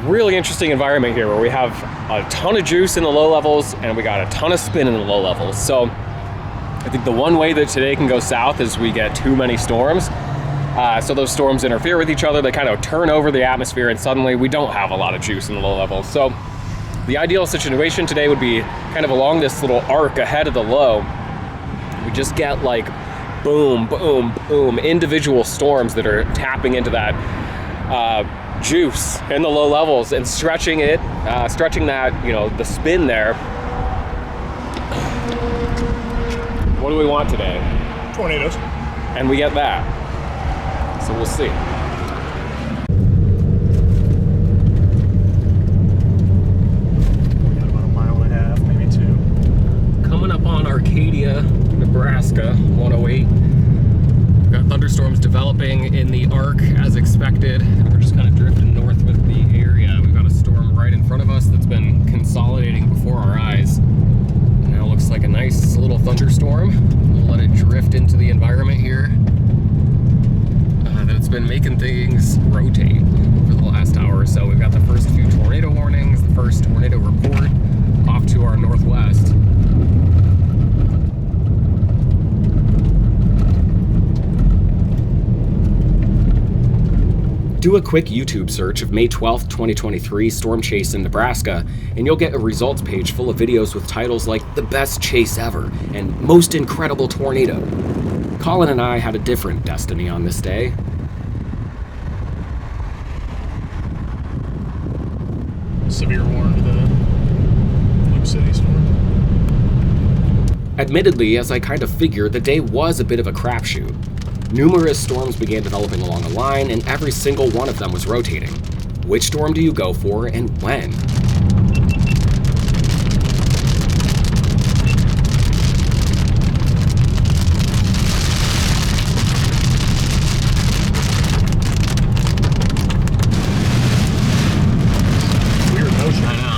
Really interesting environment here where we have a ton of juice in the low levels and we got a ton of spin in the low levels. So I think the one way that today can go south is we get too many storms. So those storms interfere with each other, they kind of turn over the atmosphere, and suddenly we don't have a lot of juice in the low levels. So the ideal situation today would be kind of along this little arc ahead of the low. We just get like boom, boom, boom, individual storms that are tapping into that juice in the low levels and stretching it, stretching that, you know, the spin there. What do we want today? Tornadoes. And we get that. So we'll see. We got about a mile and a half, maybe 2. Coming up on Arcadia, Nebraska, 108. We've got thunderstorms developing in the arc as expected, and we're just kind of drifting north with the area. We've got a storm right in front of us that's been consolidating before our eyes. Now looks like a nice little thunderstorm. We'll let it drift into the environment here. That's been making things rotate for the last hour or so. We've got the first few tornado warnings, the first tornado report off to our northwest. Do a quick YouTube search of May 12th, 2023 storm chase in Nebraska, and you'll get a results page full of videos with titles like The Best Chase Ever and Most Incredible Tornado. Colin and I had a different destiny on this day. Severe warning to the Blue City storm. Admittedly, as I kind of figured, the day was a bit of a crapshoot. Numerous storms began developing along the line, and every single one of them was rotating. Which storm do you go for, and when? Weird motion. I know.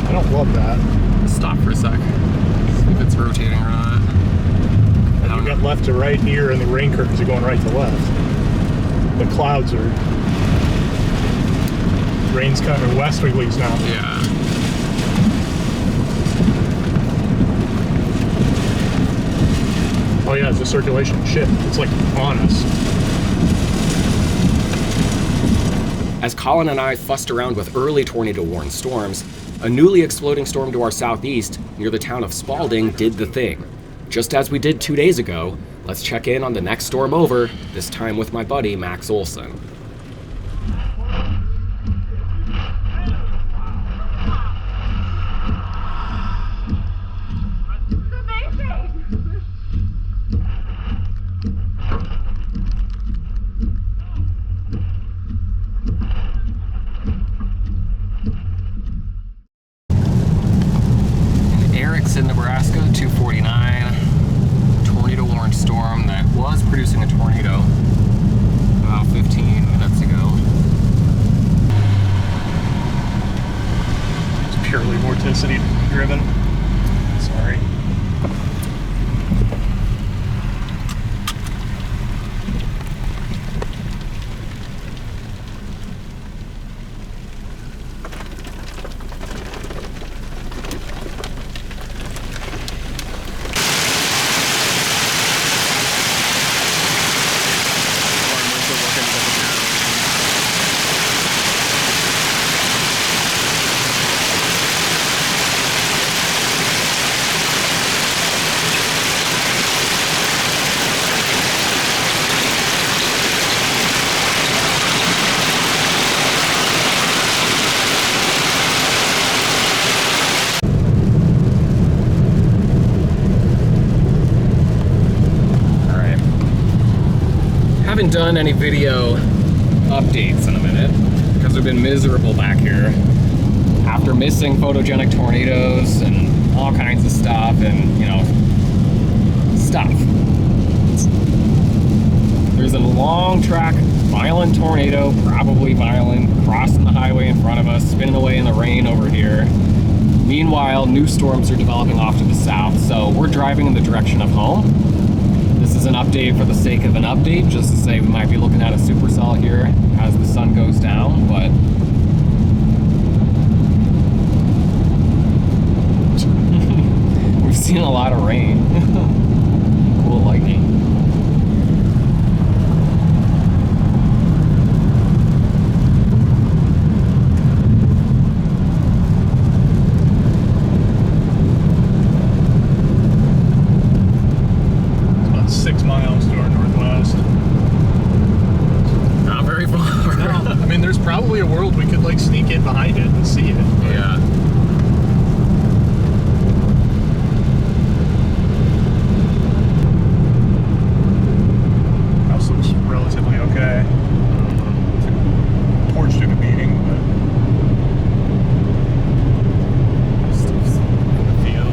I don't love that. Stop for a sec. See if it's rotating or not. And you got left to right here, and the rain curtains are going right to left. The clouds are... Rain's coming westerlies now. Yeah. Oh yeah, it's the circulation. Shit, it's like on us. As Colin and I fussed around with early tornado-warned storms, a newly exploding storm to our southeast, near the town of Spalding, did the thing. Just as we did 2 days ago, let's check in on the next storm over, this time with my buddy Max Olson. In Nebraska, 249, tornado warned storm that was producing a tornado about 15 minutes ago. It's purely vorticity driven. Sorry. Haven't done any video updates in a minute, because we've been miserable back here. After missing photogenic tornadoes and all kinds of stuff, and, you know, stuff. There's a long track, violent tornado, probably violent, crossing the highway in front of us, spinning away in the rain over here. Meanwhile, new storms are developing off to the south, so we're driving in the direction of home. This is an update for the sake of an update, just to say we might be looking at a supercell here as the sun goes down, but we've seen a lot of rain. Cool lightning. Probably a world we could like sneak in behind it and see it. Yeah. House looks relatively okay. Porch took a beating, but stuff's in the field.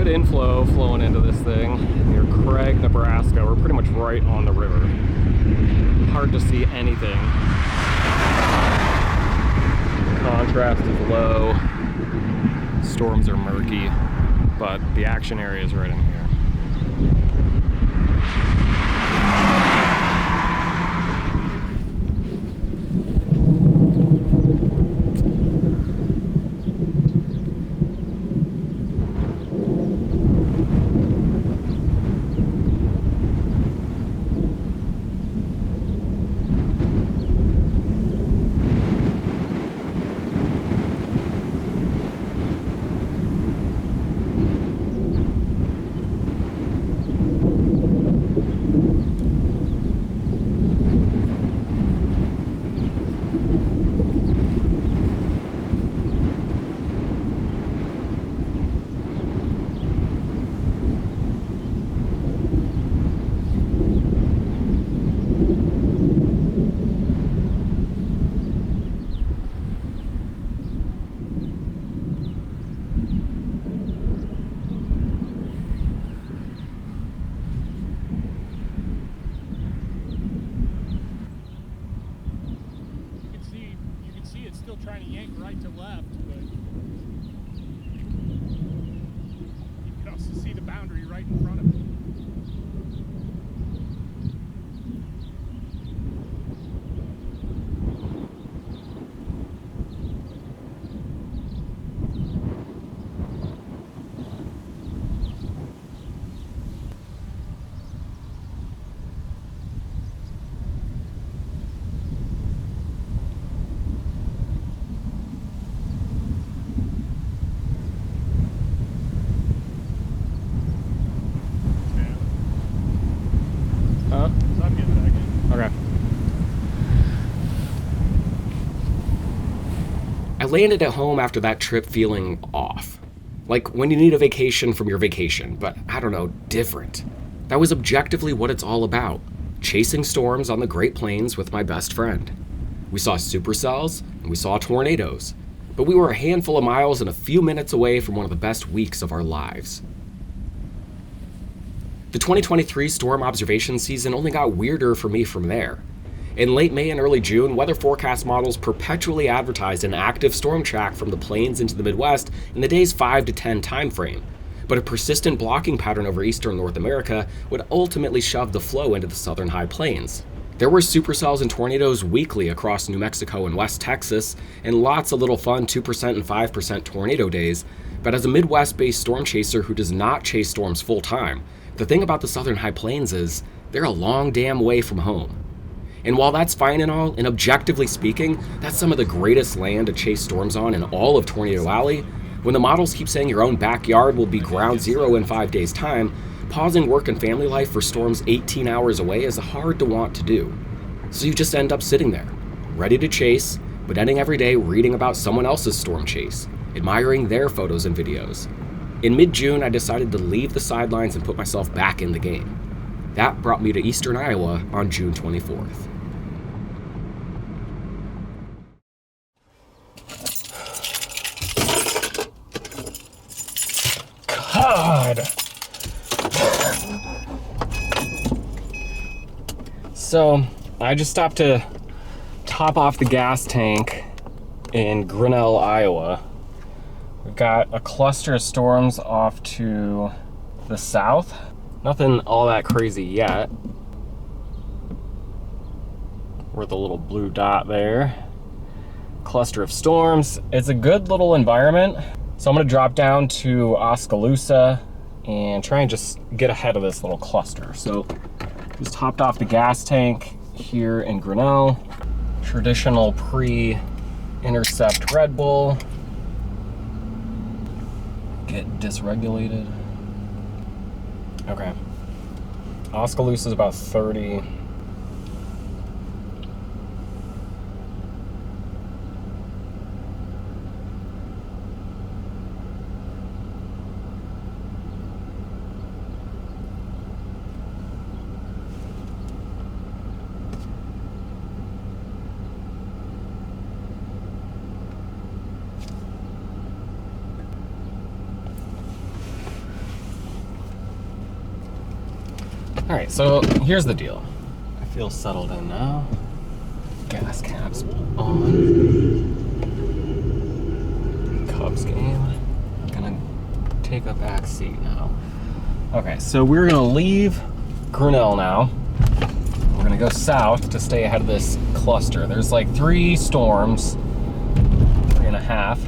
Inflow flowing into this thing near Craig, Nebraska. We're pretty much right on the river. Hard to see anything. Contrast is low. Storms are murky, but the action area is right in here. Trying to yank right to left, but you can also see the boundary right in front of it. I landed at home after that trip feeling off. Like when you need a vacation from your vacation, but I don't know, different. That was objectively what it's all about. Chasing storms on the Great Plains with my best friend. We saw supercells and we saw tornadoes, but we were a handful of miles and a few minutes away from one of the best weeks of our lives. The 2023 storm observation season only got weirder for me from there. In late May and early June, weather forecast models perpetually advertised an active storm track from the plains into the Midwest in the day's 5 to 10 time frame. But a persistent blocking pattern over eastern North America would ultimately shove the flow into the southern high plains. There were supercells and tornadoes weekly across New Mexico and West Texas, and lots of little fun 2% and 5% tornado days, but as a Midwest-based storm chaser who does not chase storms full-time, the thing about the Southern High Plains is they're a long damn way from home. And while that's fine and all, and objectively speaking, that's some of the greatest land to chase storms on in all of Tornado Alley, when the models keep saying your own backyard will be ground zero in 5 days' time, pausing work and family life for storms 18 hours away is hard to want to do. So you just end up sitting there, ready to chase, but ending every day reading about someone else's storm chase, admiring their photos and videos. In mid-June, I decided to leave the sidelines and put myself back in the game. That brought me to Eastern Iowa on June 24th. God. So, I just stopped to top off the gas tank in Grinnell, Iowa. We've got a cluster of storms off to the south. Nothing all that crazy yet. We're the little blue dot there. Cluster of storms. It's a good little environment. So I'm gonna drop down to Oskaloosa and try and just get ahead of this little cluster. So just hopped off the gas tank here in Grinnell. Traditional pre-intercept Red Bull. Get dysregulated. Okay. Oskaloosa is about 30. All right, so here's the deal. I feel settled in now. Gas caps on. Cubs game. I'm gonna take a back seat now. Okay, so we're gonna leave Grinnell now. We're gonna go south to stay ahead of this cluster. There's like 3 storms, 3.5.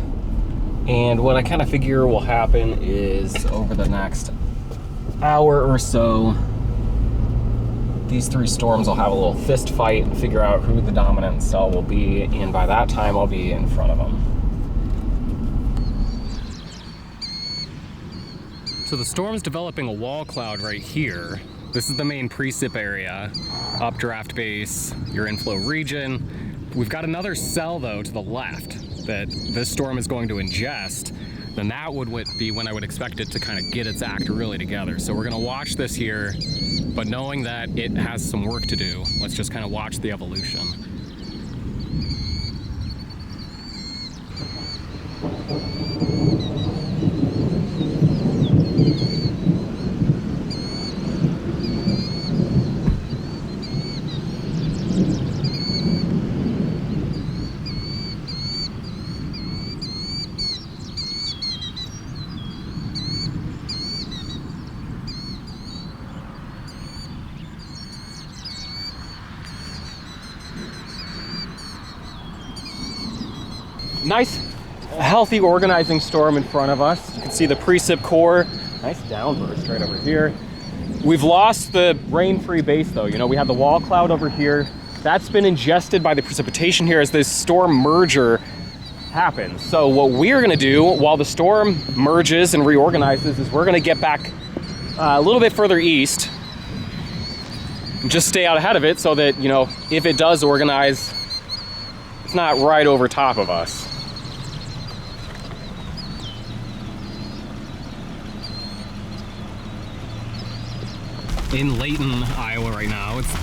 And what I kind of figure will happen is over the next hour or so, these 3 storms will have a little fist fight and figure out who the dominant cell will be, and by that time I'll be in front of them. So the storm's developing a wall cloud right here. This is the main precip area, updraft base, your inflow region. We've got another cell though to the left that this storm is going to ingest. Then that would be when I would expect it to kind of get its act really together. So we're gonna watch this here, but knowing that it has some work to do, let's just kind of watch the evolution. Nice, healthy organizing storm in front of us. You can see the precip core. Nice downburst right over here. We've lost the rain-free base though. You know, we have the wall cloud over here. That's been ingested by the precipitation here as this storm merger happens. So what we're gonna do while the storm merges and reorganizes is we're gonna get back a little bit further east and just stay out ahead of it so that, you know, if it does organize, it's not right over top of us. In Layton, Iowa right now. It's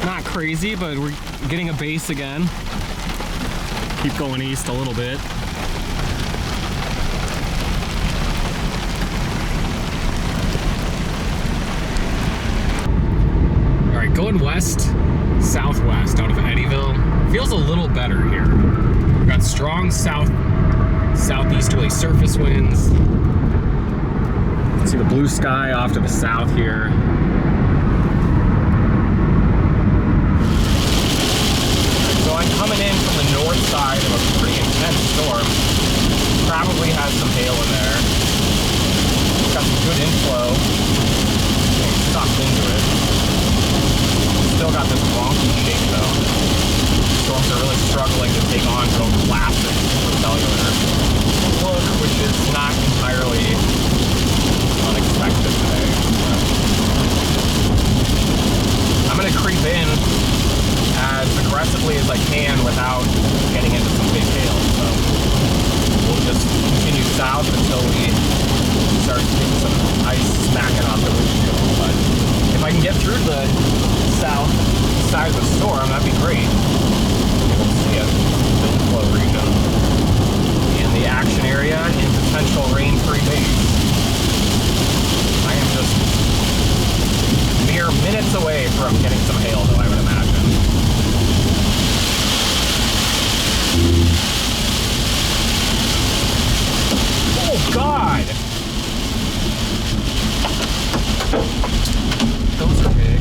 not crazy, but we're getting a base again. Keep going east a little bit. All right, going west, southwest out of Eddyville. Feels a little better here. We've got strong southeasterly surface winds. You can see the blue sky off to the south here. inside of a pretty intense storm. Probably has some hail in there. It's got some good inflow. Getting sucked into it. Still got this wonky shape though. Storms are really struggling to take on to a classic supercellular look, which is not entirely unexpected today. I'm going to creep in as aggressively as I can without getting into some big hail. So we'll just continue south until we start getting some ice smacking off the windshield. But if I can get through the south side of the storm, that'd be great. We'll see it, the inflow region. In the action area in potential rain-free days. I am just mere minutes away from getting some hail, though, I would imagine. Oh, God! Those are big.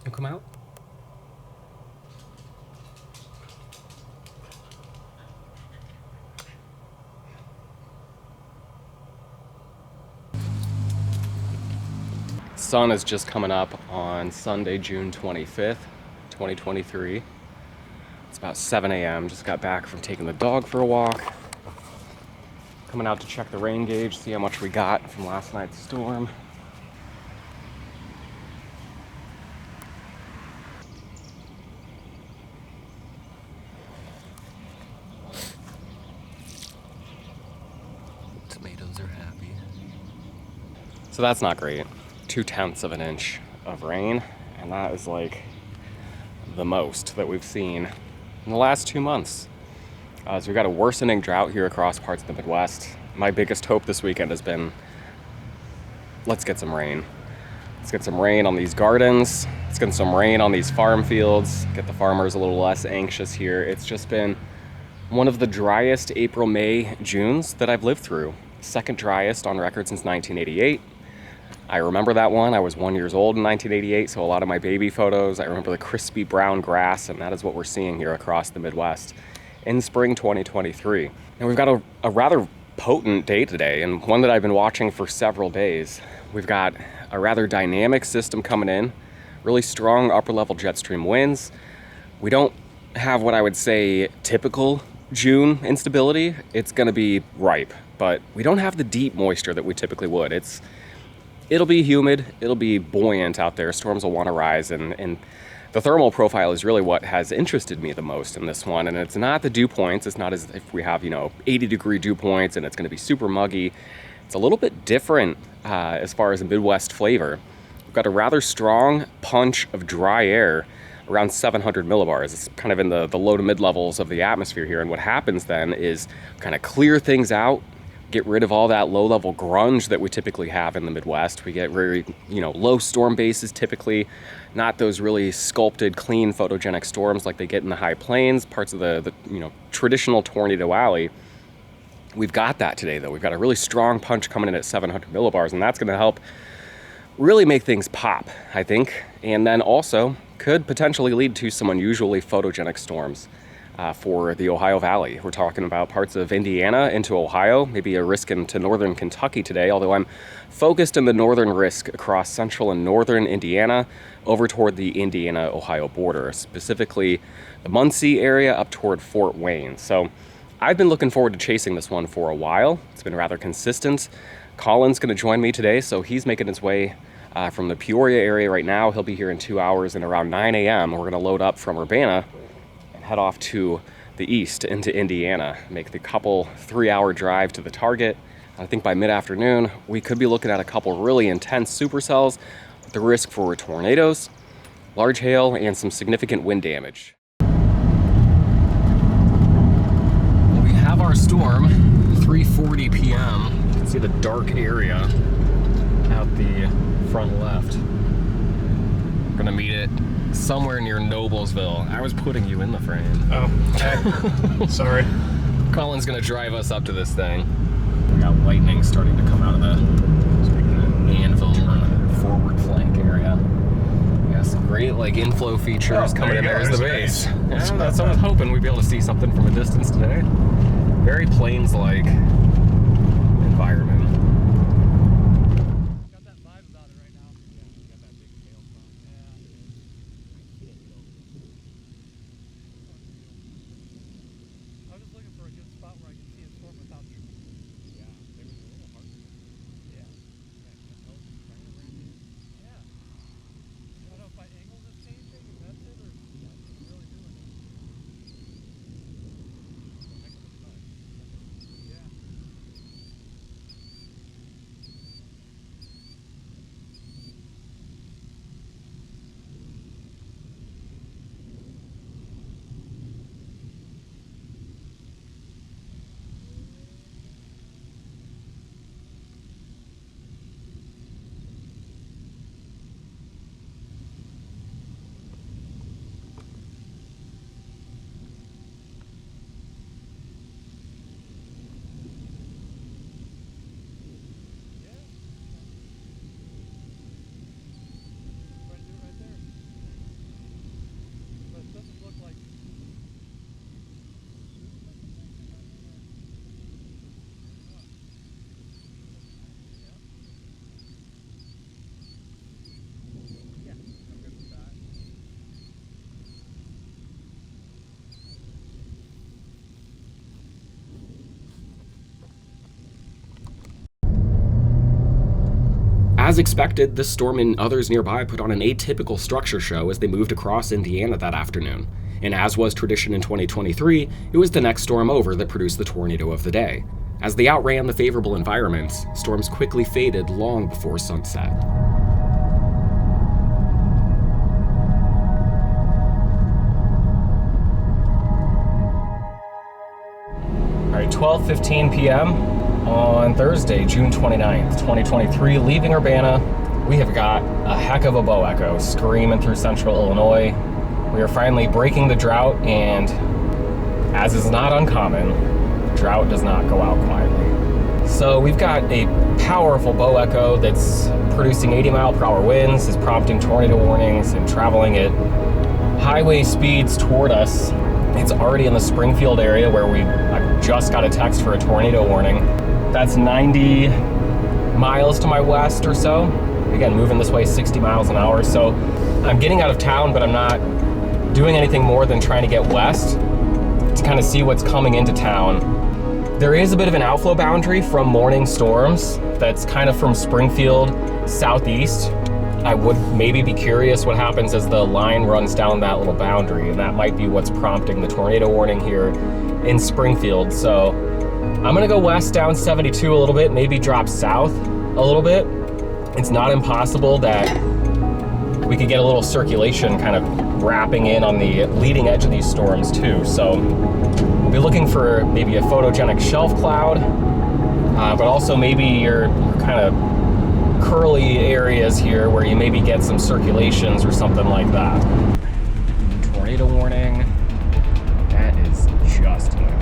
You come out? Sun is just coming up on Sunday, June 25th, 2023. It's about 7 a.m. Just got back from taking the dog for a walk. Coming out to check the rain gauge, see how much we got from last night's storm. So that's not great. 0.2 of an inch of rain, and that is like the most that we've seen in the last 2 months. So we've got a worsening drought here across parts of the Midwest. My biggest hope this weekend has been, let's get some rain. Let's get some rain on these gardens. Let's get some rain on these farm fields. Get the farmers a little less anxious here. It's just been one of the driest April, May, Junes that I've lived through. Second driest on record since 1988. I remember that one. I was 1 year old in 1988, so a lot of my baby photos. I remember the crispy brown grass, and that is what we're seeing here across the Midwest in spring 2023. And we've got a rather potent day today, and one that I've been watching for several days. We've got a rather dynamic system coming in, really strong upper level jet stream winds. We don't have what I would say typical June instability. It's gonna be ripe, but we don't have the deep moisture that we typically would. It'll be humid, it'll be buoyant out there, storms will wanna rise, and the thermal profile is really what has interested me the most in this one. And it's not the dew points, it's not as if we have, 80-degree dew points and it's gonna be super muggy. It's a little bit different as far as a Midwest flavor. We've got a rather strong punch of dry air around 700 millibars. It's kind of in the low to mid levels of the atmosphere here. And what happens then is kind of clear things out, get rid of all that low level grunge that we typically have in the Midwest. We get very, low storm bases typically, not those really sculpted, clean, photogenic storms like they get in the high plains, parts of the traditional tornado alley. We've got that today though. We've got a really strong punch coming in at 700 millibars, and that's gonna help really make things pop, I think. And then also could potentially lead to some unusually photogenic storms for the Ohio Valley. We're talking about parts of Indiana into Ohio, maybe a risk into northern Kentucky today, although I'm focused in the northern risk across central and northern Indiana over toward the Indiana-Ohio border, specifically the Muncie area up toward Fort Wayne. So I've been looking forward to chasing this one for a while. It's been rather consistent. Colin's gonna join me today, so he's making his way from the Peoria area right now. He'll be here in 2 hours, and around 9 a.m. we're gonna load up from Urbana and head off to the east into Indiana, make the couple 3-hour drive to the target. I think by mid-afternoon, we could be looking at a couple really intense supercells with the risk for tornadoes, large hail, and some significant wind damage. We have our storm, 3:40 p.m. You can see the dark area out the front left. We're gonna meet it somewhere near Noblesville. I was putting you in the frame. Oh, okay. Sorry. Colin's gonna drive us up to this thing. We got lightning starting to come out of the anvil forward flank area. We got some great inflow features coming in there as the base. Yeah, that's what I was hoping we'd be able to see something from a distance today. Very plains-like environment. As expected, this storm and others nearby put on an atypical structure show as they moved across Indiana that afternoon. And as was tradition in 2023, it was the next storm over that produced the tornado of the day. As they outran the favorable environment, storms quickly faded long before sunset. All right, 12:15 p.m. on Thursday, June 29th, 2023, leaving Urbana. We have got a heck of a bow echo screaming through central Illinois. We are finally breaking the drought, and as is not uncommon, drought does not go out quietly. So we've got a powerful bow echo that's producing 80-mile-per-hour winds, is prompting tornado warnings and traveling at highway speeds toward us. It's already in the Springfield area where I just got a text for a tornado warning. That's 90 miles to my west or so. Again, moving this way 60 miles an hour. So I'm getting out of town, but I'm not doing anything more than trying to get west to kind of see what's coming into town. There is a bit of an outflow boundary from morning storms that's kind of from Springfield southeast. I would maybe be curious what happens as the line runs down that little boundary, and that might be what's prompting the tornado warning here in Springfield. So I'm gonna go west down 72 a little bit, maybe drop south a little bit. It's not impossible that we could get a little circulation kind of wrapping in on the leading edge of these storms too. So we'll be looking for maybe a photogenic shelf cloud, but also maybe your kind of curly areas here where you maybe get some circulations or something like that. Tornado warning. That is just north.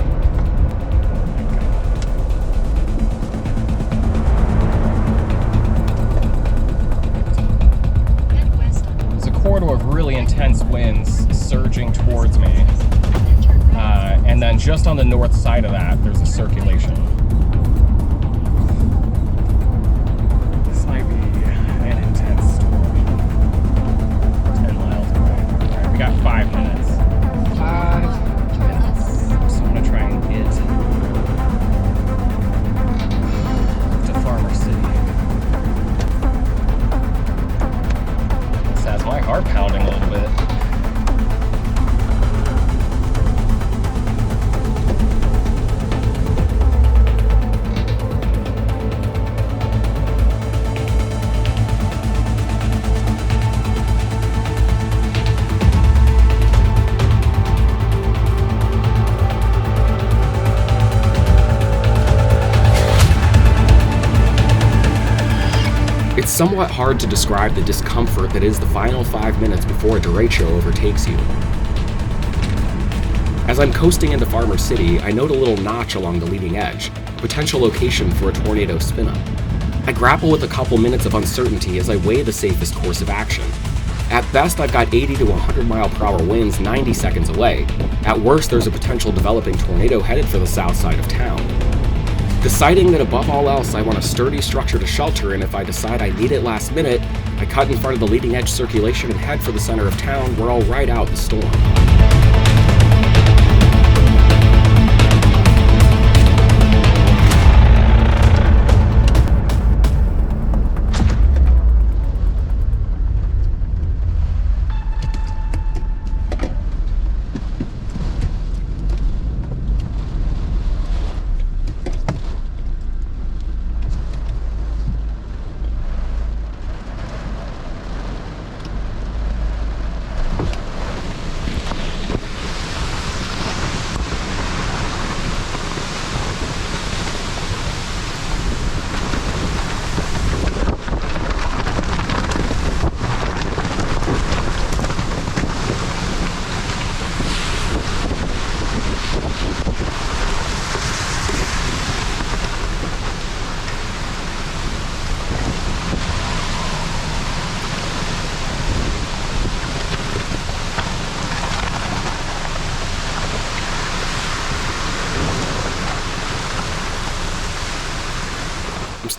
There's a corridor of really intense winds surging towards me. And then just on the north side of that, there's a circulation. Got 5 minutes. 5 minutes. So I'm gonna try and get to Farmer City. This has my heart pounding a little bit. It's somewhat hard to describe the discomfort that is the final 5 minutes before a derecho overtakes you. As I'm coasting into Farmer City, I note a little notch along the leading edge, a potential location for a tornado spin-up. I grapple with a couple minutes of uncertainty as I weigh the safest course of action. At best, I've got 80 to 100 mile-per-hour winds 90 seconds away. At worst, there's a potential developing tornado headed for the south side of town. Deciding that above all else I want a sturdy structure to shelter in if I decide I need it last minute, I cut in front of the leading edge circulation and head for the center of town where I'll ride out the storm.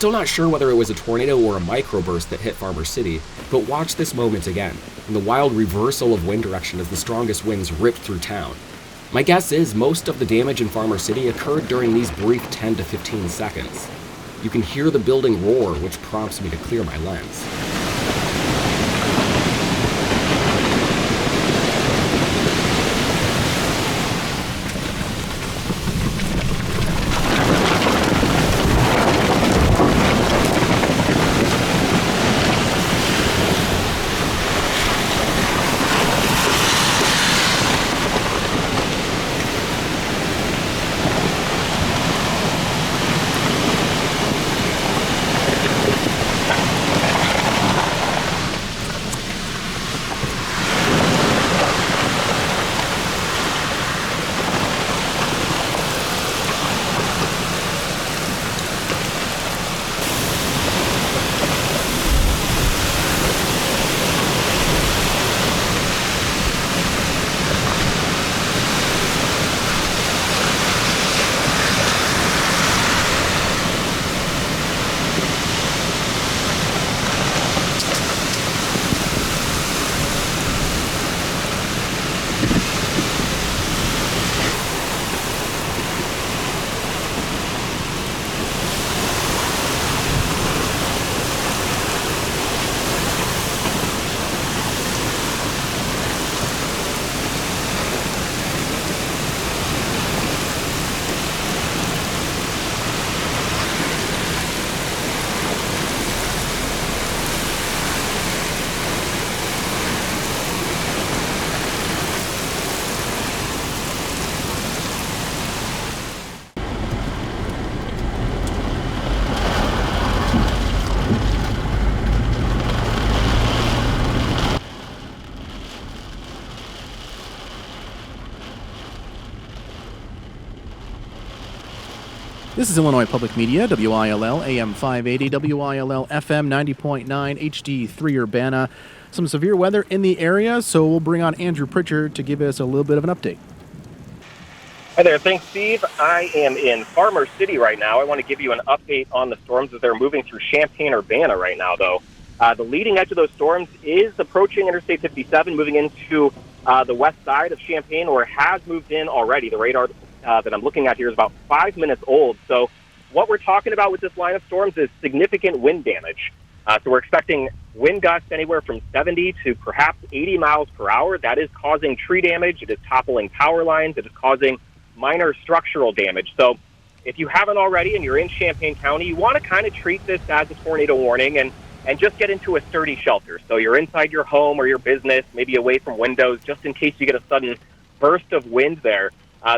Still not sure whether it was a tornado or a microburst that hit Farmer City, but watch this moment again, and the wild reversal of wind direction as the strongest winds ripped through town. My guess is most of the damage in Farmer City occurred during these brief 10 to 15 seconds. You can hear the building roar, which prompts me to clear my lens. This is Illinois Public Media, WILL AM 580, WILL FM 90.9, HD3 Urbana. Some severe weather in the area, so we'll bring on Andrew Pritchard to give us a little bit of an update. Hi there. Thanks, Steve. I am in Farmer City right now. I want to give you an update on the storms as they're moving through Champaign, Urbana right now, though. The leading edge of those storms is approaching Interstate 57, moving into the west side of Champaign, or has moved in already. The radar that I'm looking at here is about 5 minutes old. So what we're talking about with this line of storms is significant wind damage. So we're expecting wind gusts anywhere from 70 to perhaps 80 miles per hour. That is causing tree damage. It is toppling power lines. It is causing minor structural damage. So if you haven't already and you're in Champaign County, you want to kind of treat this as a tornado warning and just get into a sturdy shelter. So you're inside your home or your business, maybe away from windows, just in case you get a sudden burst of wind there.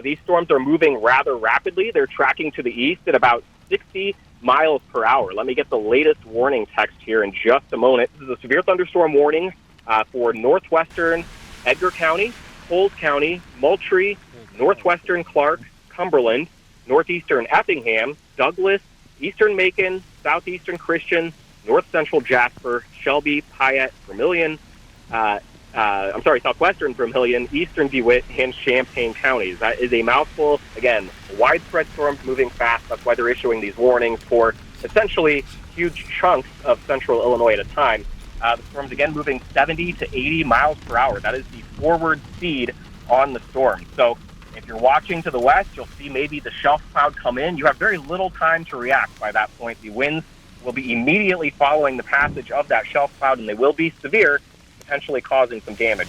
These storms are moving rather rapidly. They're tracking to the east at about 60 miles per hour. Let me get the latest warning text here in just a moment. This is a severe thunderstorm warning for northwestern Edgar County, Coles County, Moultrie, northwestern Clark, Cumberland, northeastern Effingham, Douglas, eastern Macon, southeastern Christian, north central Jasper, Shelby, Piatt, Vermilion, southwestern Vermilion, eastern DeWitt, and Champaign counties. That is a mouthful. Again, widespread storms moving fast. That's why they're issuing these warnings for essentially huge chunks of central Illinois at a time. The storm's again moving 70 to 80 miles per hour. That is the forward speed on the storm. So if you're watching to the west, you'll see maybe the shelf cloud come in. You have very little time to react by that point. The winds will be immediately following the passage of that shelf cloud, and they will be severe, potentially causing some damage.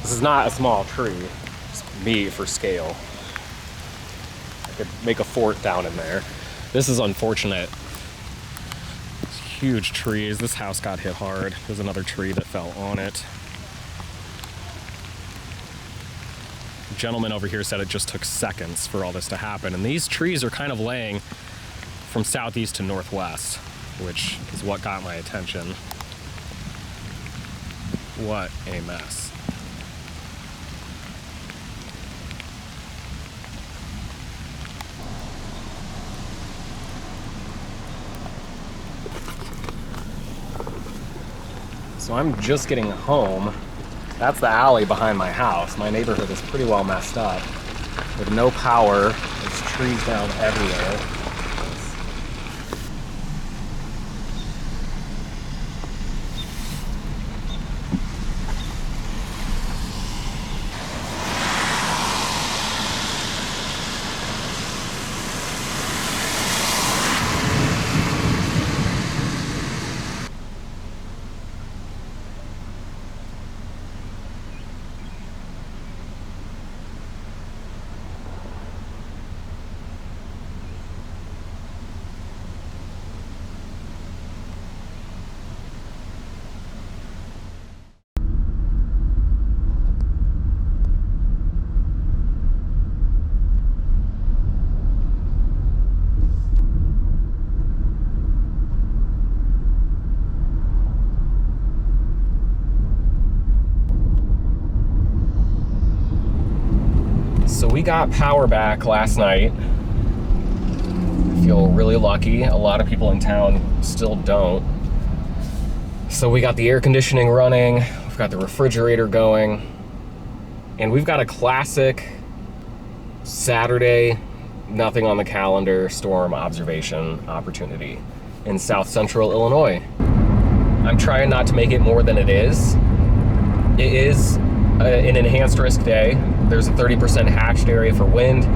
This is not a small tree. It's me for scale. I could make a fort down in there. This is unfortunate. It's huge trees. This house got hit hard. There's another tree that fell on it. The gentleman over here said it just took seconds for all this to happen. And these trees are kind of laying from southeast to northwest, which is what got my attention. What a mess. So I'm just getting home. That's the alley behind my house. My neighborhood is pretty well messed up with no power. There's trees down everywhere. So we got power back last night. I feel really lucky. A lot of people in town still don't. So we got the air conditioning running, we've got the refrigerator going, and we've got a classic Saturday, nothing on the calendar, storm observation opportunity in south central Illinois. I'm trying not to make it more than it is. It is an enhanced risk day. There's a 30% hatched area for wind.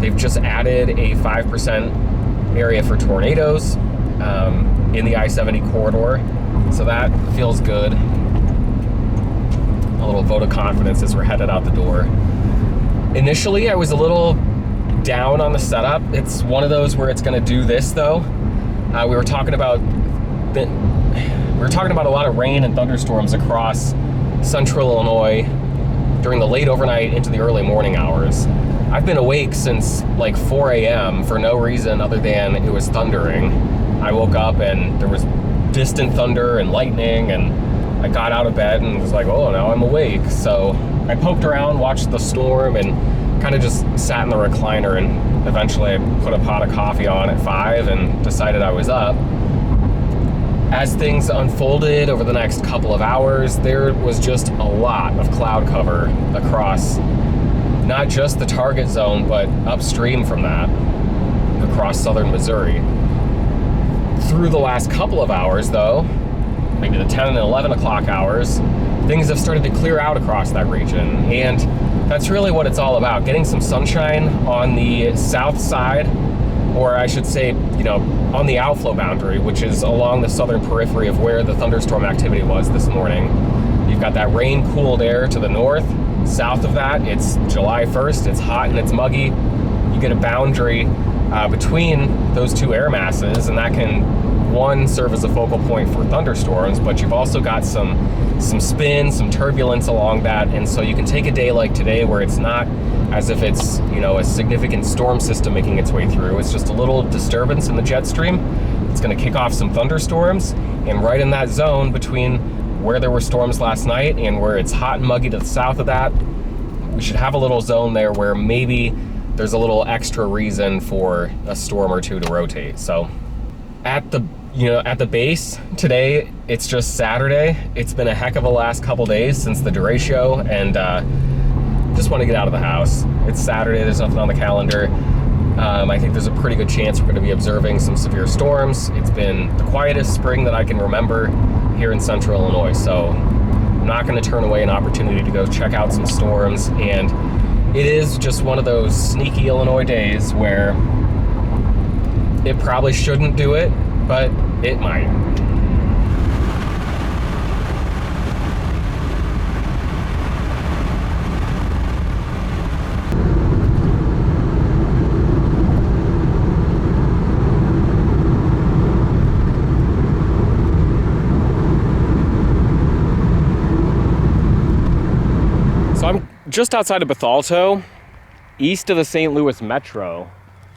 They've just added a 5% area for tornadoes in the I-70 corridor. So that feels good. A little vote of confidence as we're headed out the door. Initially, I was a little down on the setup. It's one of those where it's going to do this though. We were talking about a lot of rain and thunderstorms across central Illinois during the late overnight into the early morning hours. I've been awake since like 4 a.m. for no reason other than it was thundering. I woke up and there was distant thunder and lightning, and I got out of bed and was like, oh, now I'm awake. So I poked around, watched the storm, and kind of just sat in the recliner, and eventually I put a pot of coffee on at 5 and decided I was up. As things unfolded over the next couple of hours, there was just a lot of cloud cover across not just the target zone, but upstream from that, across southern Missouri. Through the last couple of hours, though, maybe the 10 and 11 o'clock hours, things have started to clear out across that region. And that's really what it's all about, getting some sunshine on the south side, or I should say, on the outflow boundary, which is along the southern periphery of where the thunderstorm activity was this morning. You've got that rain-cooled air to the north. South of that, it's July 1st, it's hot and it's muggy. You get a boundary between those two air masses, and that can, one, serve as a focal point for thunderstorms, but you've also got some spin, some turbulence along that, and so you can take a day like today where it's not as if it's, a significant storm system making its way through. It's just a little disturbance in the jet stream. It's going to kick off some thunderstorms, and right in that zone between where there were storms last night and where it's hot and muggy to the south of that, we should have a little zone there where maybe there's a little extra reason for a storm or two to rotate. So at the base today, it's just Saturday. It's been a heck of a last couple days since the Derecho, and just want to get out of the house. It's Saturday, there's nothing on the calendar. I think there's a pretty good chance we're going to be observing some severe storms. It's been the quietest spring that I can remember here in central Illinois, so I'm not going to turn away an opportunity to go check out some storms. And it is just one of those sneaky Illinois days where it probably shouldn't do it, but it might. So I'm just outside of Bethalto, east of the St. Louis Metro.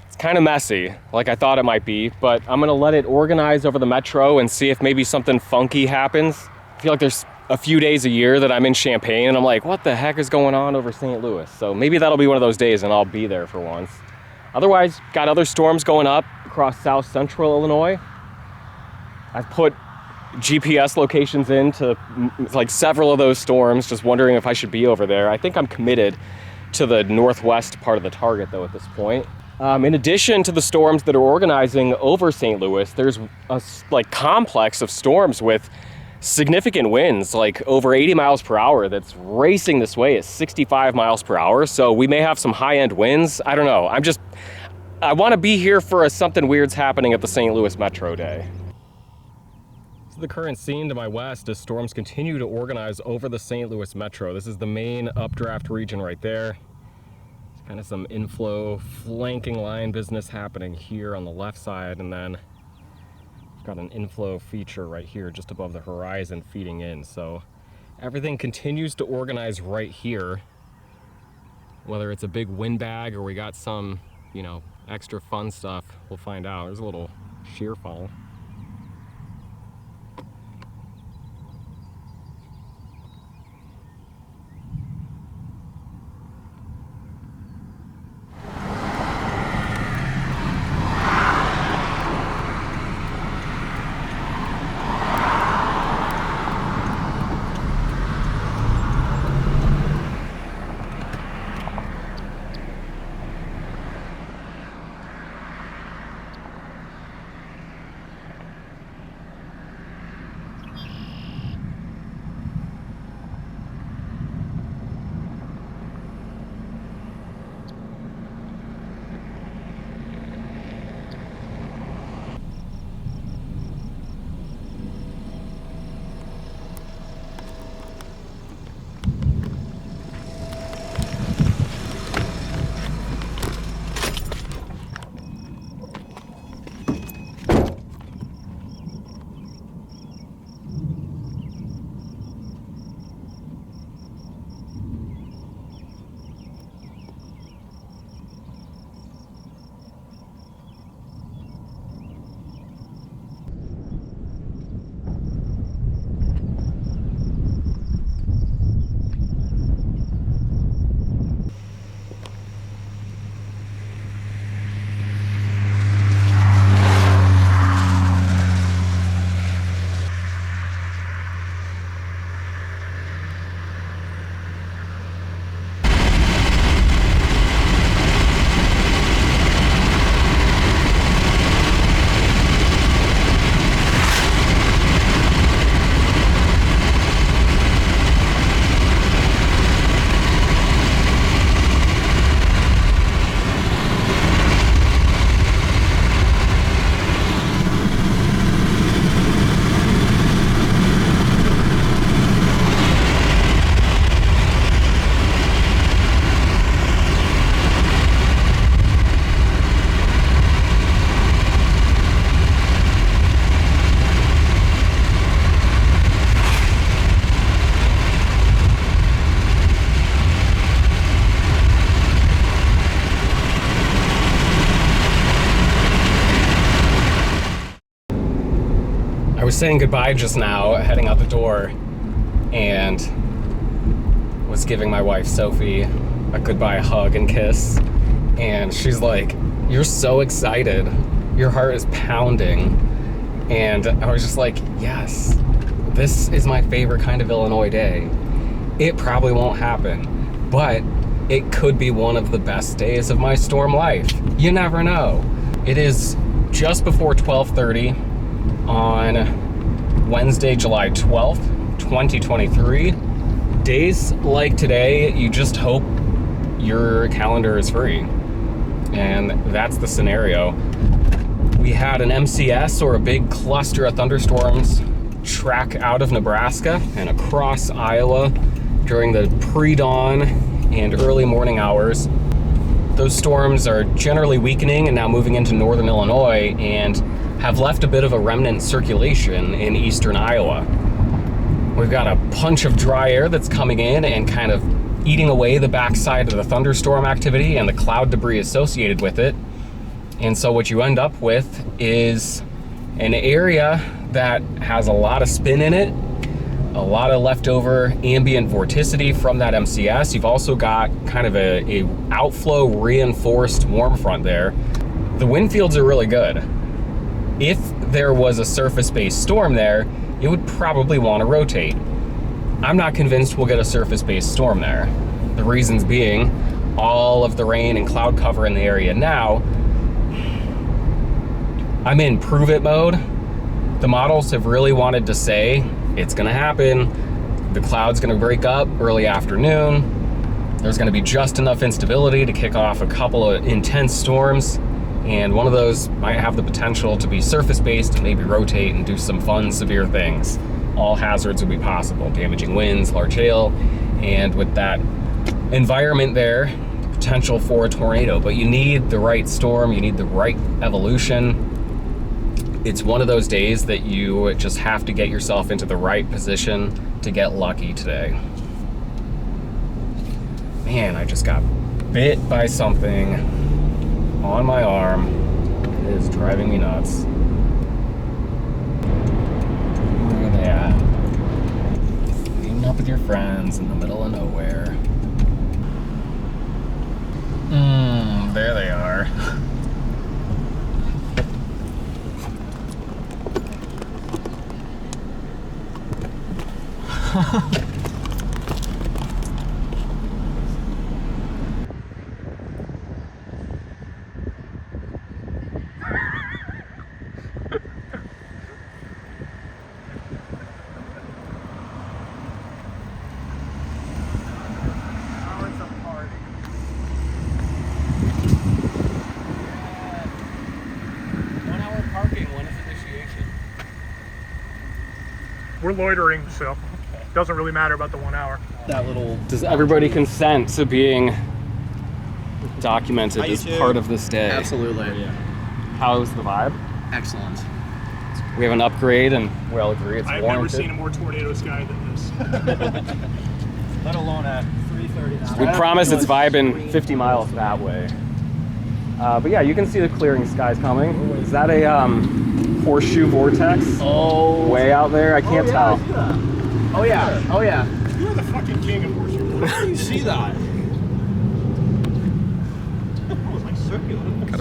It's kind of messy, like I thought it might be, but I'm gonna let it organize over the Metro and see if maybe something funky happens. I feel like there's a few days a year that I'm in Champaign and I'm like, what the heck is going on over St. Louis? So maybe that'll be one of those days and I'll be there for once. Otherwise, got other storms going up across south central Illinois. I've put GPS locations into like several of those storms, just wondering if I should be over there. I think I'm committed to the northwest part of the target though at this point. In addition to the storms that are organizing over St. Louis, there's a complex of storms with significant winds, like over 80 miles per hour, that's racing this way at 65 miles per hour. So we may have some high-end winds. I don't know. I want to be here for something weird's happening at the St. Louis Metro Day. So the current scene to my west as storms continue to organize over the St. Louis Metro. This is the main updraft region right there. There's kind of some inflow flanking line business happening here on the left side, and then we've got an inflow feature right here just above the horizon feeding in. So everything continues to organize right here, whether it's a big windbag or we got some, extra fun stuff. We'll find out. There's a little shear fall. saying goodbye just now, heading out the door, and was giving my wife Sophie a goodbye hug and kiss, and she's like, "You're so excited. Your heart is pounding." And I was just like, yes, this is my favorite kind of Illinois day. It probably won't happen, but it could be one of the best days of my storm life. You never know. It is just before 12:30 on Wednesday, July 12th, 2023. Days like today, you just hope your calendar is free. And that's the scenario. We had an MCS, or a big cluster of thunderstorms, track out of Nebraska and across Iowa during the pre-dawn and early morning hours. Those storms are generally weakening and now moving into northern Illinois and have left a bit of a remnant circulation in eastern Iowa. We've got a punch of dry air that's coming in and kind of eating away the backside of the thunderstorm activity and the cloud debris associated with it. And so what you end up with is an area that has a lot of spin in it, a lot of leftover ambient vorticity from that MCS. You've also got kind of a outflow reinforced warm front there. The wind fields are really good. If there was a surface-based storm there, it would probably want to rotate. I'm not convinced we'll get a surface-based storm there. The reasons being, all of the rain and cloud cover in the area now. I'm in prove it mode. The models have really wanted to say it's gonna happen. The cloud's gonna break up early afternoon. There's gonna be just enough instability to kick off a couple of intense storms, and one of those might have the potential to be surface-based and maybe rotate and do some fun, severe things. All hazards would be possible, damaging winds, large hail, and with that environment there, potential for a tornado. But you need the right storm, you need the right evolution. It's one of those days that you just have to get yourself into the right position to get lucky today. Man, I just got bit by something on my arm. It is driving me nuts. Where are they at? Meeting up with your friends in the middle of nowhere. There they are. We're loitering, so it doesn't really matter about the 1 hour. That little... Does everybody consent to being documented as part of this day? Absolutely. Yeah. How's the vibe? Excellent. We have an upgrade, and we all agree it's warranted. I've never seen a more tornado sky than this. Let alone at 3:30. We promise it's vibing 50 miles that way. But yeah, you can see the clearing skies coming. Is that a horseshoe vortex? Oh. Way out there? I can't tell. Oh yeah, oh yeah. You're the fucking king of horseshoe vortex. How do you see that? It was like circular. It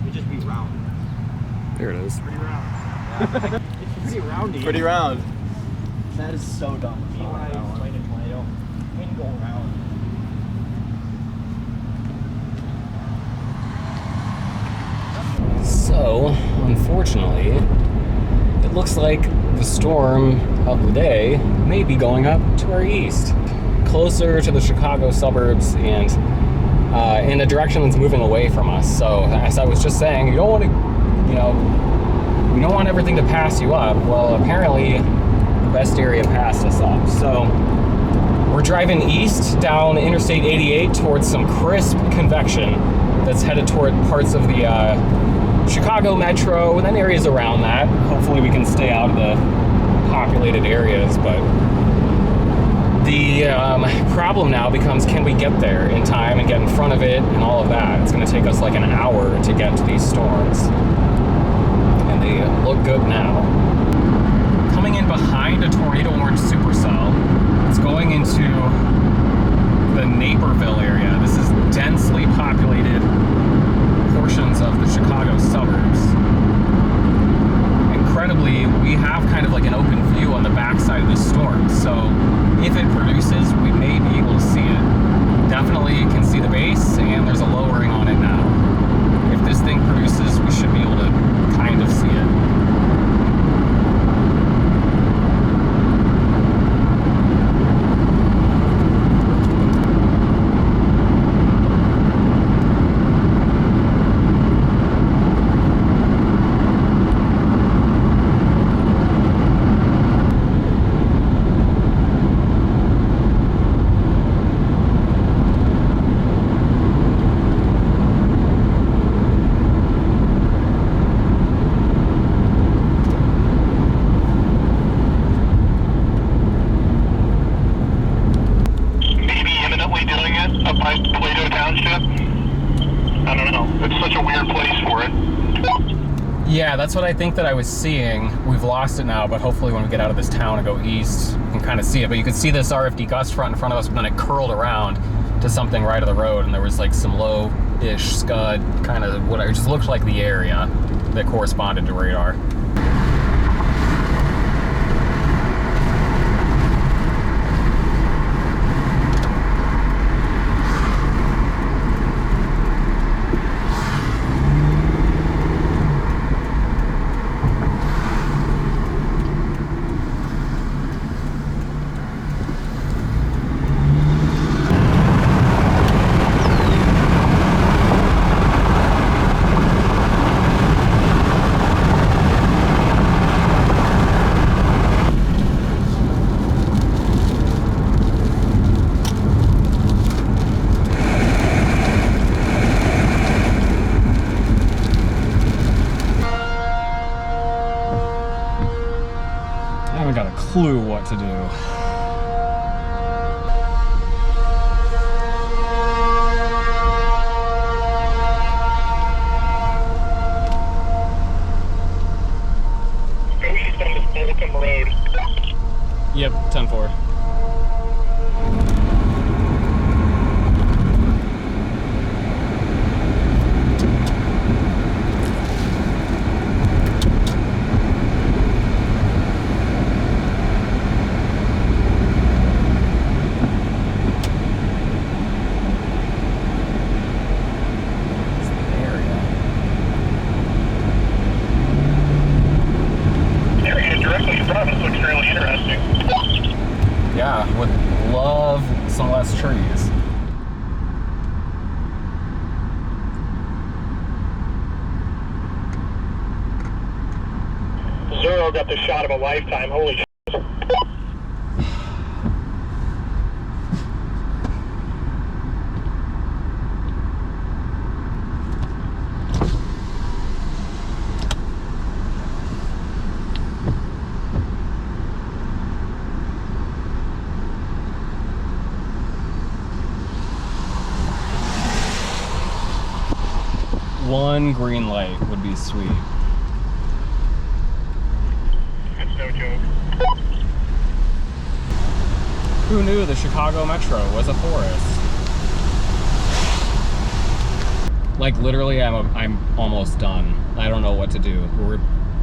should just be round. There it is. Pretty round. Yeah. It's pretty roundy. Pretty round. That is so dumb. Me when I explain a tornado, wind go around. So, unfortunately, it looks like the storm of the day may be going up to our east, closer to the Chicago suburbs and in a direction that's moving away from us. So, as I was just saying, you don't want to, you don't want everything to pass you up. Well, apparently, the best area passed us up. So, we're driving east down Interstate 88 towards some crisp convection that's headed toward parts of the Chicago metro and then areas around that. Hopefully we can stay out of the populated areas, but the problem now becomes, can we get there in time and get in front of it and all of that? It's going to take us like an hour to get to these storms. And the look good now. Coming in behind a tornado warned supercell. It's going into the Naperville area. This is densely populated portions of the Chicago suburbs. Incredibly, we have kind of like an open view on the backside of this storm, so if it produces, we may be able to see it. Definitely can see the base, and there's a lowering on it now. If this thing produces, we should be able to kind of see it. Yeah, that's what I think that I was seeing. We've lost it now, but hopefully when we get out of this town and go east, we can kind of see it. But you can see this RFD gust front in front of us, but then it curled around to something right of the road, and there was like some low-ish scud, kind of what it just looked like the area that corresponded to radar. Clue what to do. Go east on this Bolton Road. Yep, 10-4. Yeah, would love some less trees. Zero got the shot of a lifetime. Holy shit. One green light would be sweet. That's no joke. Who knew the Chicago Metro was a forest? Like literally, I'm almost done. I don't know what to do. We're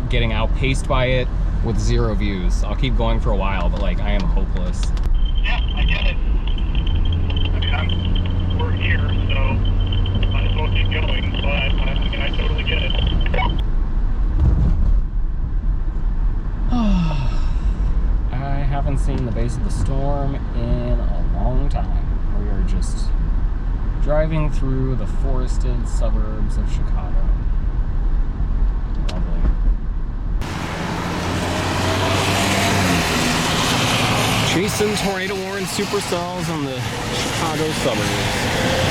getting outpaced by it with zero views. I'll keep going for a while, but like I am hopeless. Yeah, I get it. I mean, we're here, so might as well keep going, but I totally get it. I haven't seen the base of the storm in a long time. We are just driving through the forested suburbs of Chicago. Lovely. Chasing tornado-warned supercells on the Chicago suburbs.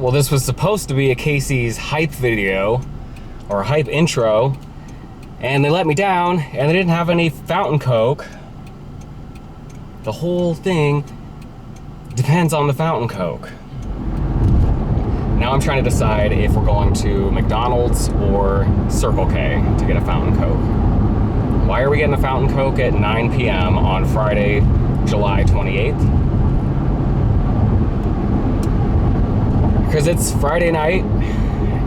Well, this was supposed to be a Casey's hype video or a hype intro, and they let me down, and they didn't have any fountain Coke. The whole thing depends on the fountain Coke. Now I'm trying to decide if we're going to McDonald's or Circle K to get a fountain Coke. Why are we getting a fountain Coke at 9 p.m. on Friday, July 28th? Because it's Friday night,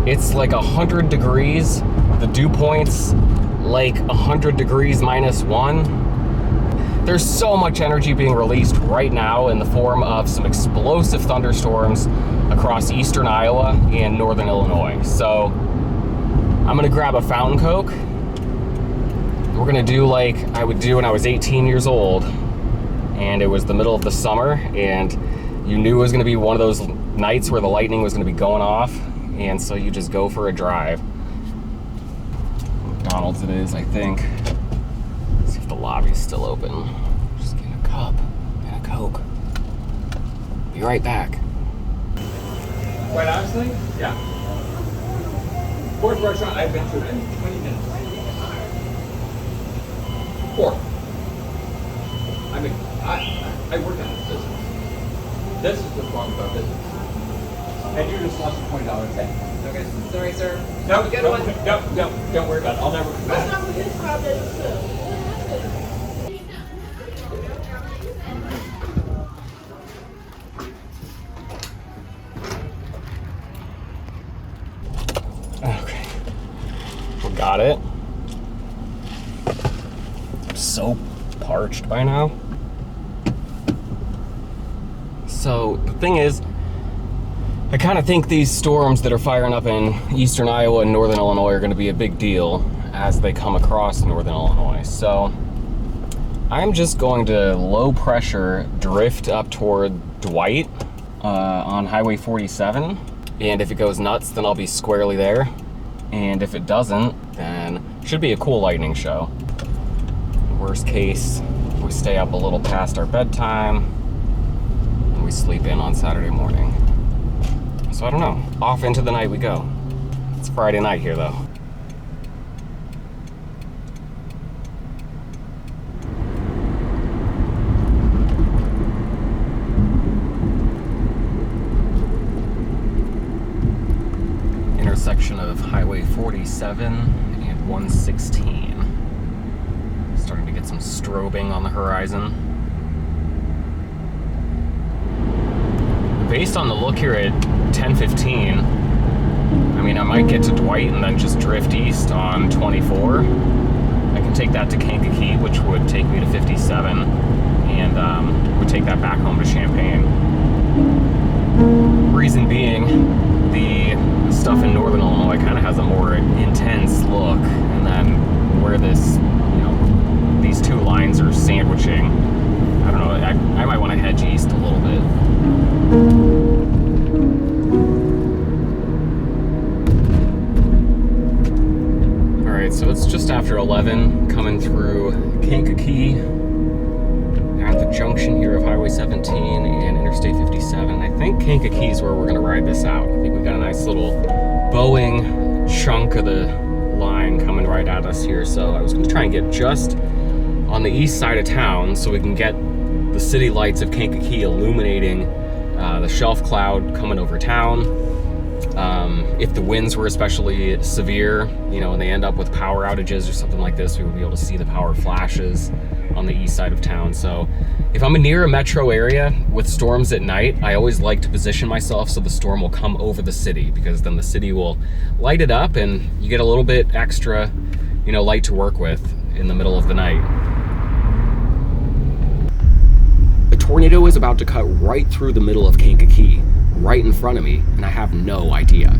it's like 100 degrees, the dew point's like 100 degrees -1. There's so much energy being released right now in the form of some explosive thunderstorms across eastern Iowa and northern Illinois. So I'm gonna grab a fountain Coke. We're gonna do like I would do when I was 18 years old, and it was the middle of the summer, and you knew it was gonna be one of those nights where the lightning was gonna be going off, and so you just go for a drive. McDonald's it is, I think. Let's see if the lobby's still open. Just get a cup and a Coke. Be right back. Quite honestly, yeah. Fourth restaurant I've been to in 20 minutes. Four. I mean, I work on this business. This is what's wrong with our business. And you just lost a $20 tip. Okay, sorry, sir. No, Good no, one. no, don't worry about it. I'll never come back. That's not what his problem is, too. Okay, we got it. I'm so parched by now. So the thing is, I kind of think these storms that are firing up in eastern Iowa and northern Illinois are going to be a big deal as they come across northern Illinois. So I'm just going to low pressure drift up toward Dwight on Highway 47. And if it goes nuts, then I'll be squarely there. And if it doesn't, then it should be a cool lightning show. Worst case, we stay up a little past our bedtime and we sleep in on Saturday morning. So I don't know, off into the night we go. It's Friday night here though. Intersection of Highway 47 and 116. Starting to get some strobing on the horizon. Based on the look here at 10:15, I mean, I might get to Dwight and then just drift east on 24. I can take that to Kankakee, which would take me to 57, and would take that back home to Champaign. Reason being, the stuff in northern Illinois kind of has a more intense look, and then where this, you know, these two lines are sandwiching, I don't know, I might want to hedge east a little bit. Alright, so it's just after 11, coming through Kankakee at the junction here of Highway 17 and Interstate 57. I think Kankakee is where we're going to ride this out. I think we got a nice little Boeing chunk of the line coming right at us here, so I was going to try and get just on the east side of town so we can get the city lights of Kankakee illuminating the shelf cloud coming over town. If the winds were especially severe, you know, and they end up with power outages or something like this, we would be able to see the power flashes on the east side of town. So if I'm near a metro area with storms at night, I always like to position myself so the storm will come over the city, because then the city will light it up and you get a little bit extra, you know, light to work with in the middle of the night. A tornado is about to cut right through the middle of Kankakee, right in front of me, and I have no idea.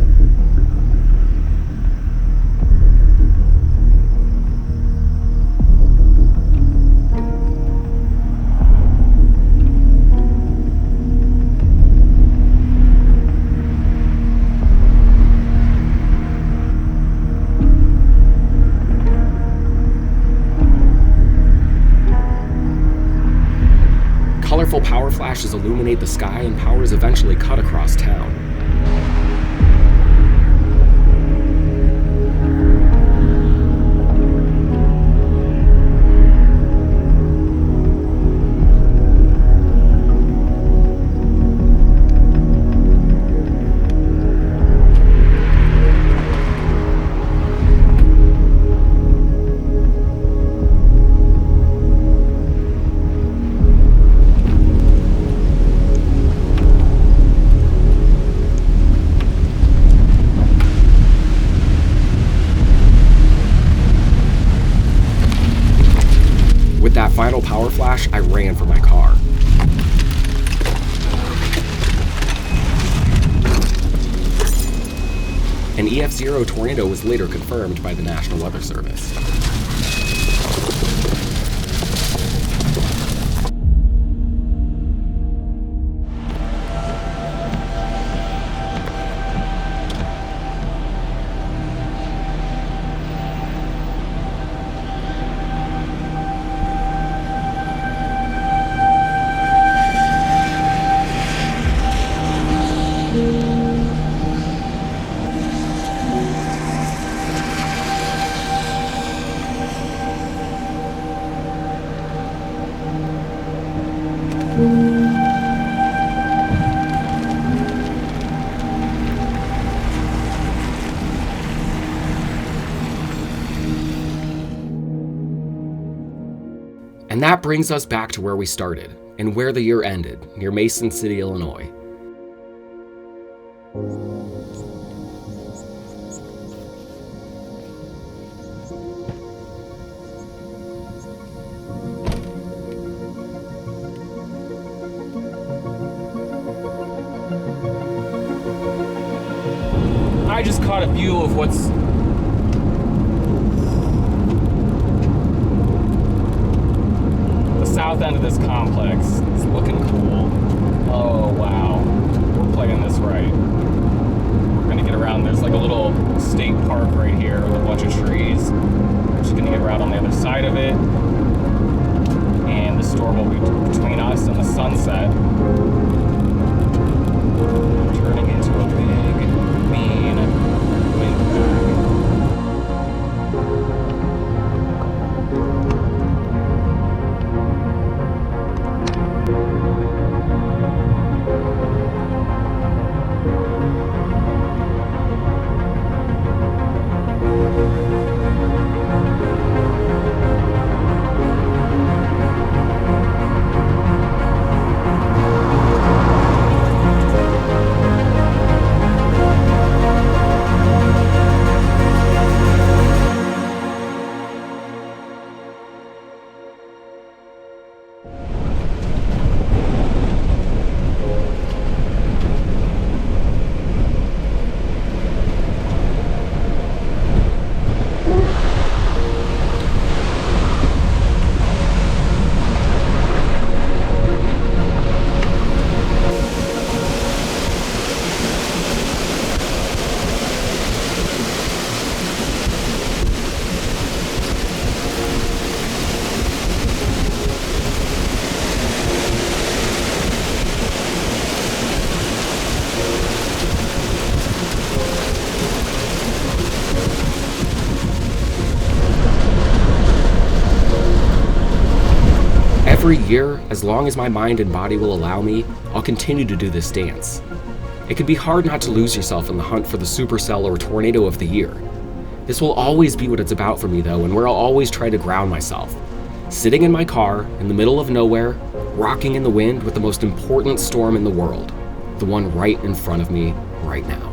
Colorful power flashes illuminate the sky and power is eventually cut across town. final power flash, I ran for my car. An EF0 tornado was later confirmed by the National Weather Service. And that brings us back to where we started, and where the year ended, near Mason City, Illinois. I just caught a view of what's the south end of this complex. It's looking cool. Oh wow, we're playing this right. We're gonna get around. There's like a little state park right here with a bunch of trees. We're just gonna get around on the other side of it, and the storm will be between us and the sunset, turning into a big, mean windbag. Every year, as long as my mind and body will allow me, I'll continue to do this dance. It can be hard not to lose yourself in the hunt for the supercell or tornado of the year. This will always be what it's about for me though, and where I'll always try to ground myself. Sitting in my car, in the middle of nowhere, rocking in the wind with the most important storm in the world, the one right in front of me right now.